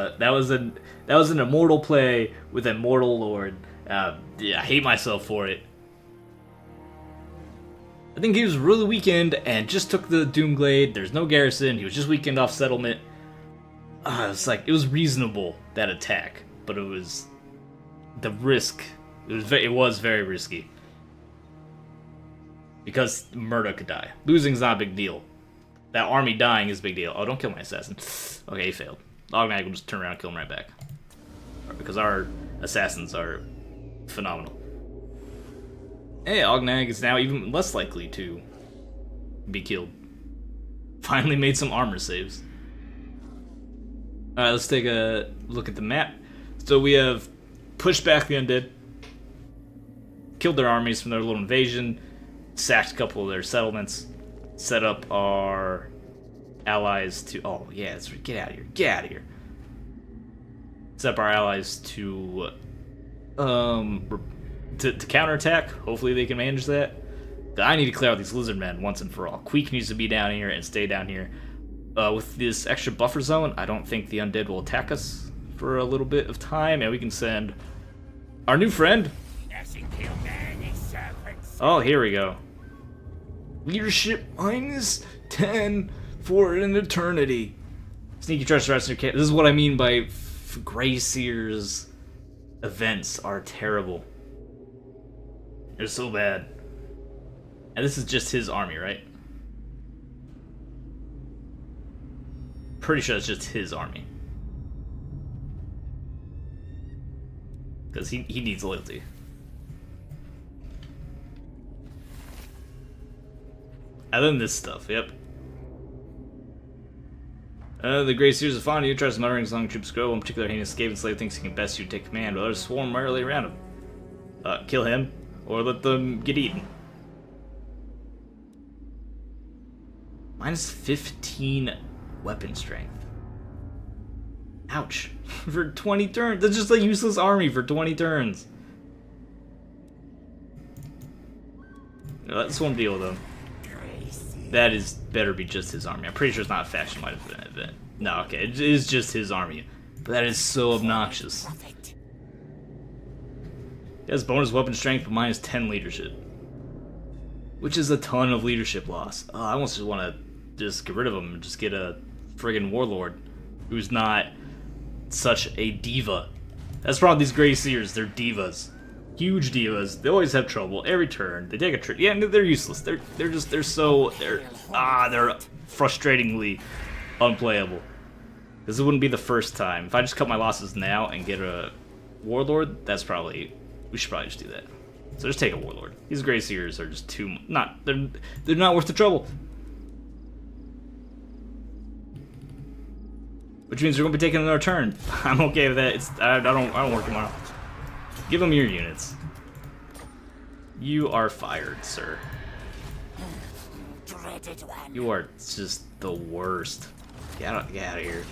an immortal play with a mortal lord. Yeah, I hate myself for it. I think he was really weakened and just took the Doomglade. There's no garrison. He was just weakened off settlement. It's like it was reasonable, that attack, but it was the risk. It was very risky because Murda could die. Losing's not a big deal. That army dying is a big deal. Oh, don't kill my assassin. Okay, he failed. Ognag will just turn around and kill him right back. Because our assassins are phenomenal. Hey, Ognag is now even less likely to be killed. Finally made some armor saves. Alright, let's take a look at the map. So we have pushed back the undead, killed their armies from their little invasion, sacked a couple of their settlements, set up our allies to... Oh, yeah, that's right. Get out of here. Get out of here. Set up our allies to counterattack. Hopefully they can manage that. I need to clear out these lizard men once and for all. Queek needs to be down here and stay down here. With this extra buffer zone, I don't think the undead will attack us for a little bit of time, and we can send our new friend. Oh, here we go. Leadership -10 for an eternity. Sneaky trust rest. This is what I mean by Grey Seer's events are terrible. They're so bad. And this is just his army, right? Pretty sure it's just his army. Because he needs loyalty. And then this stuff, yep. The Grey Seers of Fondu tries muttering as long troops grow. One particular heinous Skaven slave thinks he can best you take command, while others swarm merrily around him. Kill him, or let them get eaten. -15 weapon strength. Ouch. For 20 turns. That's just a useless army for 20 turns. Let's one deal with him. That is better be just his army. I'm pretty sure it's not a faction might have been an event. No, okay, it is just his army. But that is so obnoxious. He has bonus weapon strength, but -10 leadership. Which is a ton of leadership loss. I almost just want to just get rid of him and just get a friggin' warlord who's not such a diva. That's the problem with these Grey Seers. They're divas. Huge divas. They always have trouble every turn. They take a trip. Yeah, they're useless. They're frustratingly unplayable. This wouldn't be the first time. If I just cut my losses now and get a warlord, we should probably just do that. So just take a warlord. These Grey Seers are just they're not worth the trouble. Which means we're gonna be taking another turn. I'm okay with that. I don't work tomorrow. Give them your units. You are fired, sir. You are just the worst. Get out of here.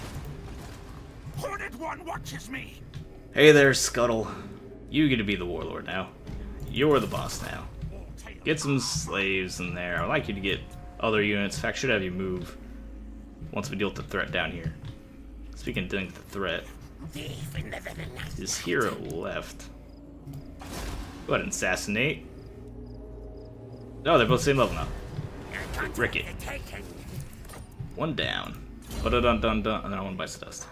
Hornet One watches me. Hey there, Scuttle. You get to be the warlord now. You're the boss now. Get some slaves in there. I'd like you to get other units. In fact, should have you move once we deal with the threat down here. Speaking of dealing with the threat, his hero left. Go ahead and assassinate. No, they're both same level now. Ricket. One down. Ba-da-dun-dun-dun. And then one bites the dust.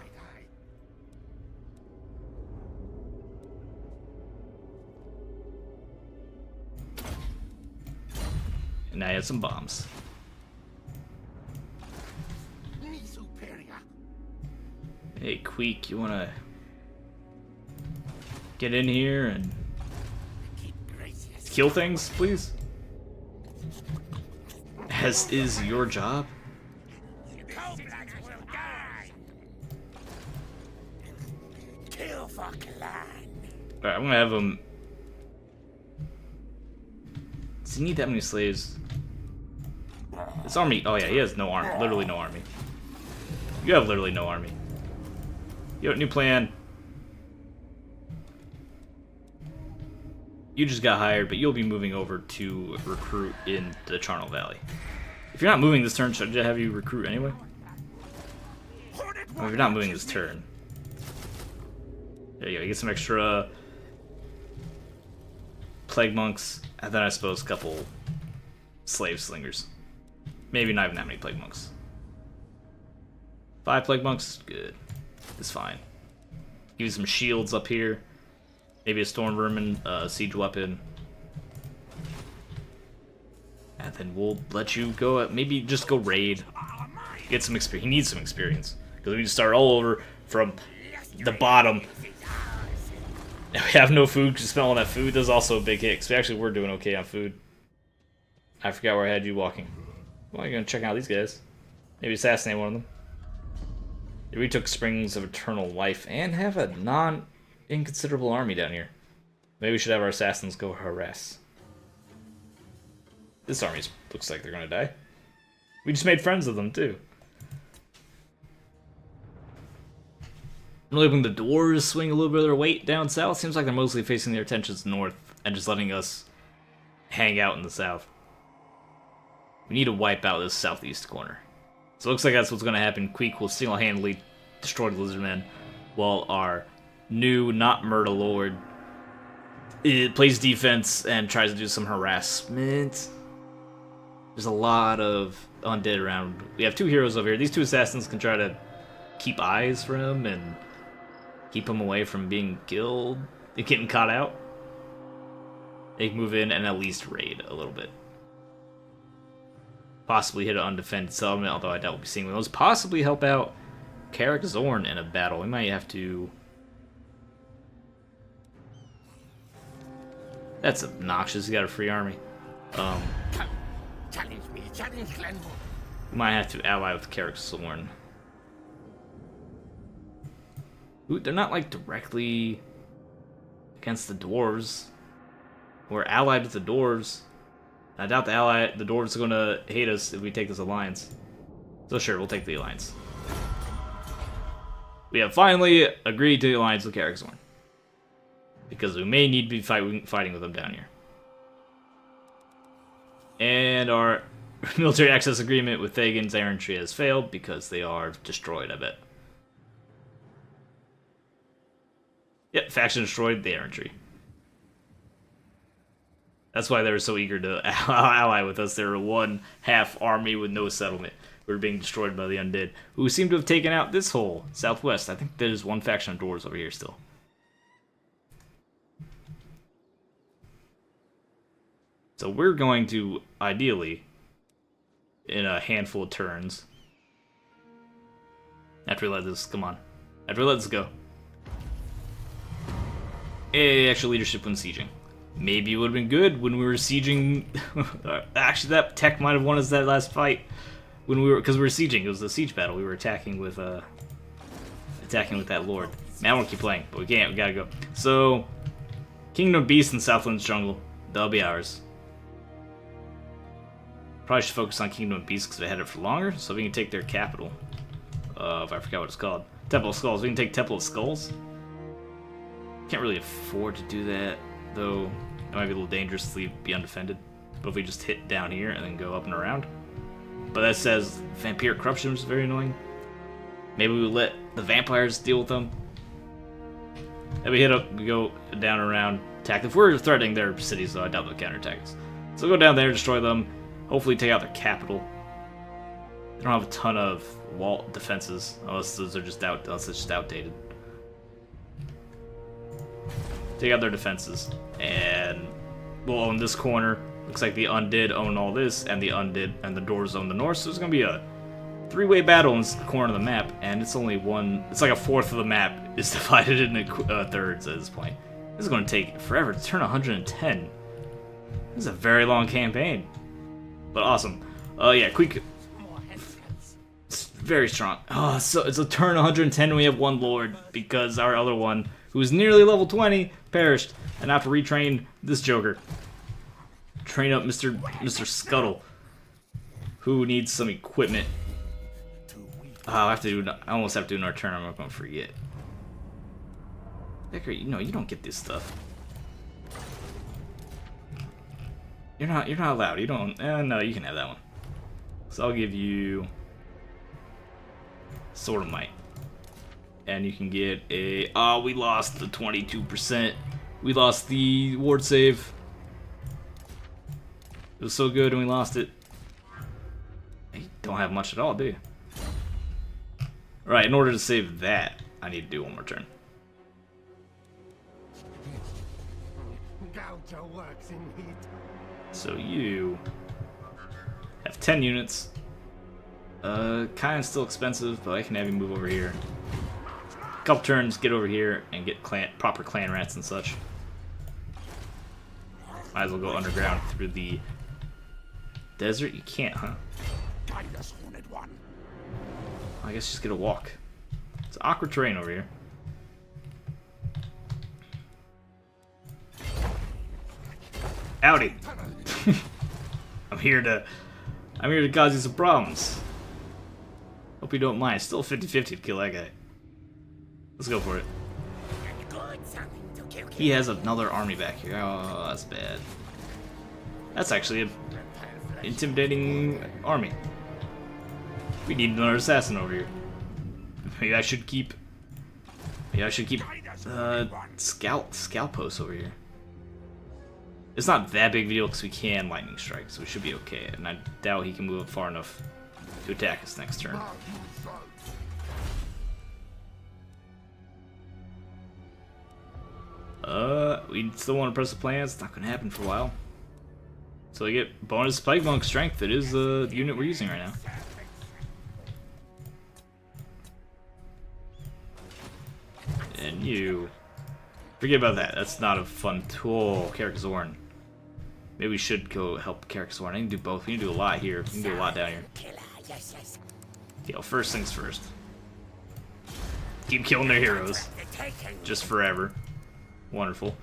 Now you have some bombs. Mi superior. Hey, Queek, you wanna get in here and Keep gracious. kill things, please? As is your job. Coblats will die. Kill for clan. Alright, I'm gonna have him. Does he need that many slaves? This army. Oh, yeah, he has no army. Literally no army. You have literally no army. You have a new plan. You just got hired, but you'll be moving over to recruit in the Charnel Valley. If you're not moving this turn, should I have you recruit anyway? Well, if you're not moving this turn. There you go, you get some extra plague monks, and then I suppose a couple slave slingers. Maybe not even that many plague monks. 5 plague monks? Good. It's fine. Give you some shields up here. Maybe a storm vermin, siege weapon. And then we'll let you go, maybe just go raid. Get some experience. He needs some experience. Because we need to start all over from the bottom. And we have no food because we spent all that food. There's also a big hit because we actually were doing okay on food. I forgot where I had you walking. Well, you're going to check out these guys. Maybe assassinate one of them. They retook Springs of Eternal Life and have a non-inconsiderable army down here. Maybe we should have our assassins go harass. This army looks like they're going to die. We just made friends with them, too. I'm really hoping the dwarves swing a little bit of their weight down south. Seems like they're mostly facing their attentions north and just letting us hang out in the south. We need to wipe out this southeast corner. So it looks like that's what's going to happen. Queek will single-handedly destroy the Lizardmen, while our new, not Murder Lord, plays defense and tries to do some harassment. There's a lot of undead around. We have 2 heroes over here. These 2 assassins can try to keep eyes for him and keep him away from being killed and getting caught out. They can move in and at least raid a little bit. Possibly hit an undefended settlement, although I doubt we'll be seeing those. Possibly help out Carrick Zorn in a battle. We might have to... That's obnoxious. He got a free army. Challenge me. Challenge Glenwood. We might have to ally with Carrick Zorn. Ooh, they're not like directly against the dwarves. We're allied with the dwarves. I doubt the dwarves are gonna hate us if we take this alliance. So sure, we'll take the alliance. We have finally agreed to the alliance with Carrick Zorn. Because we may need to be fighting with them down here. And our military access agreement with Thagan's errantry has failed because they are destroyed, I bet. Yep, faction destroyed the errantry. That's why they were so eager to ally with us. They were 1/2 army with no settlement. We were being destroyed by the undead, who seem to have taken out this whole southwest. I think there's 1 faction of dwarves over here still. So we're going to, ideally, in a handful of turns, after we let this, come on, after we let this go, extra leadership when sieging. Maybe it would have been good when we were sieging. Actually, that tech might have won us that last fight when we were, because we were sieging. It was the siege battle. We were attacking with that lord. Man, I want to keep playing, but we can't. We gotta go. So, Kingdom of Beasts and Southland's Jungle. That'll be ours. Probably should focus on Kingdom of Beasts because they had it for longer, so we can take their capital. If I forgot what it's called, Temple of Skulls. We can take Temple of Skulls. Can't really afford to do that, though. It might be a little dangerous to be undefended. But if we just hit down here and then go up and around. But that says Vampire Corruption, which is very annoying. Maybe we let the vampires deal with them. And we hit up, we go down and around, attack. If we're threatening their cities, though, I doubt they'll counterattack us. So go down there, destroy them, hopefully take out their capital. They don't have a ton of wall defenses, unless those are just unless it's just outdated. Take out their defenses, and we'll own this corner. Looks like the undead own all this, and the undead and the doors own the north. So it's gonna be a three-way battle in this corner of the map, and it's only one. It's like a fourth of the map is divided into thirds at this point. This is gonna take forever to turn 110. This is a very long campaign, but awesome. Yeah, quick. It's very strong. Oh, so it's a turn 110 and we have one lord because our other one, who was nearly level 20, perished, and I have to retrain this Joker. Train up Mr. Scuttle, who needs some equipment. Oh, I almost have to do another turn. I'm not gonna forget. Decker, you don't get this stuff. You're not allowed. You don't. No, you can have that one. So I'll give you Sword of Might, and you can get a. Oh, we lost the 22%. We lost the ward save. It was so good and we lost it. You don't have much at all, do you? Alright, in order to save that, I need to do one more turn. So you have 10 units. Kind of still expensive, but I can have you move over here. A couple turns, get over here and get proper clan rats and such. Might as well go underground through the desert. You can't, huh? I guess just get a walk. It's awkward terrain over here. Howdy. I'm here to cause you some problems. Hope you don't mind. Still 50-50 to kill that guy. Let's go for it. He has another army back here. Oh, that's bad. That's actually an intimidating army. We need another assassin over here. Maybe I should keep scout posts over here. It's not that big of a deal because we can lightning strike, so we should be okay. And I doubt he can move up far enough to attack us next turn. We still want to press the plan. It's not going to happen for a while. So we get bonus Plague Monk strength. It is the unit we're using right now. And you... Forget about that. That's not a fun tool. Carrickzorn. Maybe we should go help Carrickzorn. I need to do both. We need to do a lot here. We can do a lot down here. Okay, well, first things first. Keep killing their heroes. Just forever. Wonderful.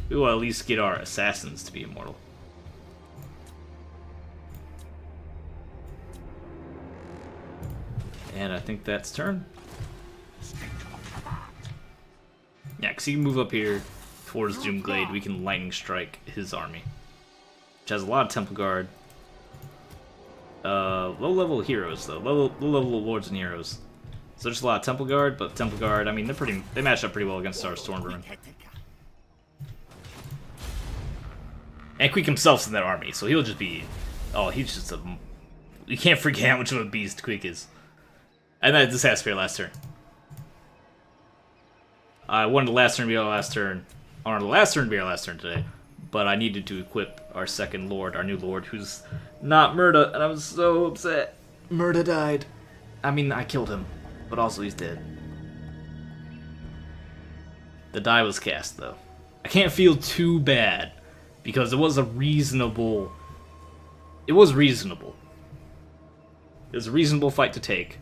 We will at least get our assassins to be immortal. And I think that's turn. Yeah, because he can move up here towards Doomglade. We can lightning strike his army, which has a lot of Temple Guard. Low level heroes though, low level lords and heroes. So there's a lot of Temple Guard, but Temple Guard, I mean, they match up pretty well against our Stormvermin. And Queek himself's in that army, so he'll just be... Oh, he's just a... You can't forget how much of a beast Queek is. And this has to be our last turn. I wanted the last turn to be our last turn. I wanted the last turn to be our last turn today. But I needed to equip our second lord, our new lord, who's not Murda, and I was so upset. Murda died. I mean, I killed him, but also he's dead. The die was cast, though. I can't feel too bad, because it was a reasonable... It was reasonable. It was a reasonable fight to take.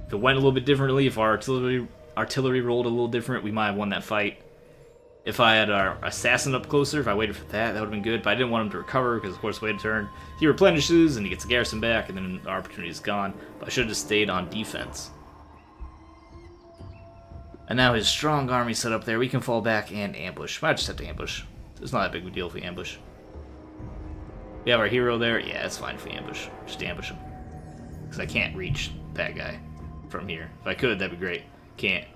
If it went a little bit differently, if our artillery rolled a little different, we might have won that fight. If I had our assassin up closer, if I waited for that, that would have been good. But I didn't want him to recover, because of course, wait a turn. He replenishes, and he gets the garrison back, and then our opportunity is gone. But I should have just stayed on defense. And now his strong army set up there. We can fall back and ambush. Might just have to ambush. It's not that big of a deal if we ambush. We have our hero there. Yeah, it's fine if we ambush. Just ambush him. Because I can't reach that guy from here. If I could, that'd be great. Can't.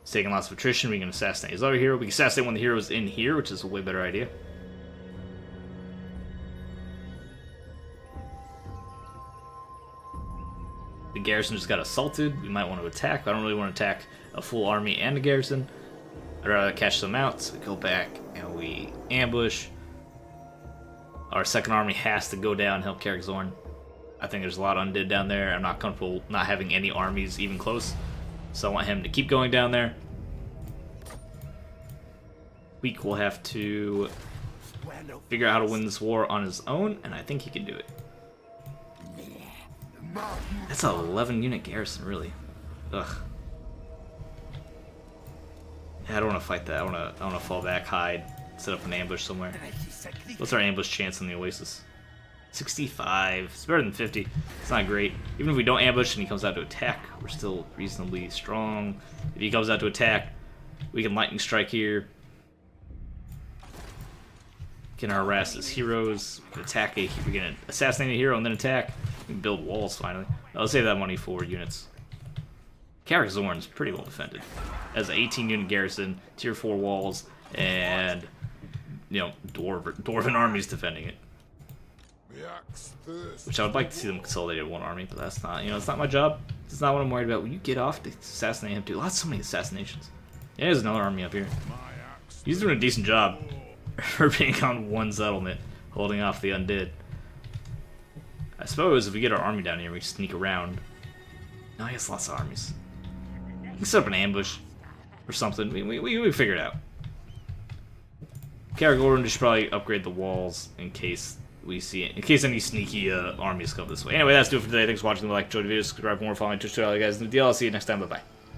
He's taking lots of attrition. We can assassinate his other hero. We can assassinate one of the heroes in here, which is a way better idea. The garrison just got assaulted. We might want to attack, but I don't really want to attack a full army and a garrison. I'd rather catch them out, so we go back and we ambush. Our second army has to go down and help Karazorn. I think there's a lot of undead down there. I'm not comfortable not having any armies even close, so I want him to keep going down there. Weak will have to figure out how to win this war on his own, and I think he can do it. That's an 11-unit garrison, really. Ugh. Yeah, I don't want to fight that. I want to fall back, hide, set up an ambush somewhere. What's our ambush chance on the Oasis? 65. It's better than 50. It's not great. Even if we don't ambush and he comes out to attack, we're still reasonably strong. If he comes out to attack, we can lightning strike here. Can harass his heroes. We can attack we can assassinate a hero and then attack. We can build walls finally. I'll save that money for units. Karazorn's pretty well defended. As an 18-unit garrison, tier 4 walls, and dwarven armies defending it. Which I would like to see them consolidate one army, but that's not, it's not my job. It's not what I'm worried about. Will you get off to assassinate him too? So many assassinations. Yeah, there's another army up here. He's doing a decent job for being on one settlement, holding off the undead. I suppose if we get our army down here, we sneak around. No, he has lots of armies. We can set up an ambush or something. We figure it out. Karazorn should probably upgrade the walls in case any sneaky armies come this way. Anyway, that's it for today. Thanks for watching. Like, enjoy the video, subscribe for more, follow me on Twitch. I'll see you next time. Bye bye.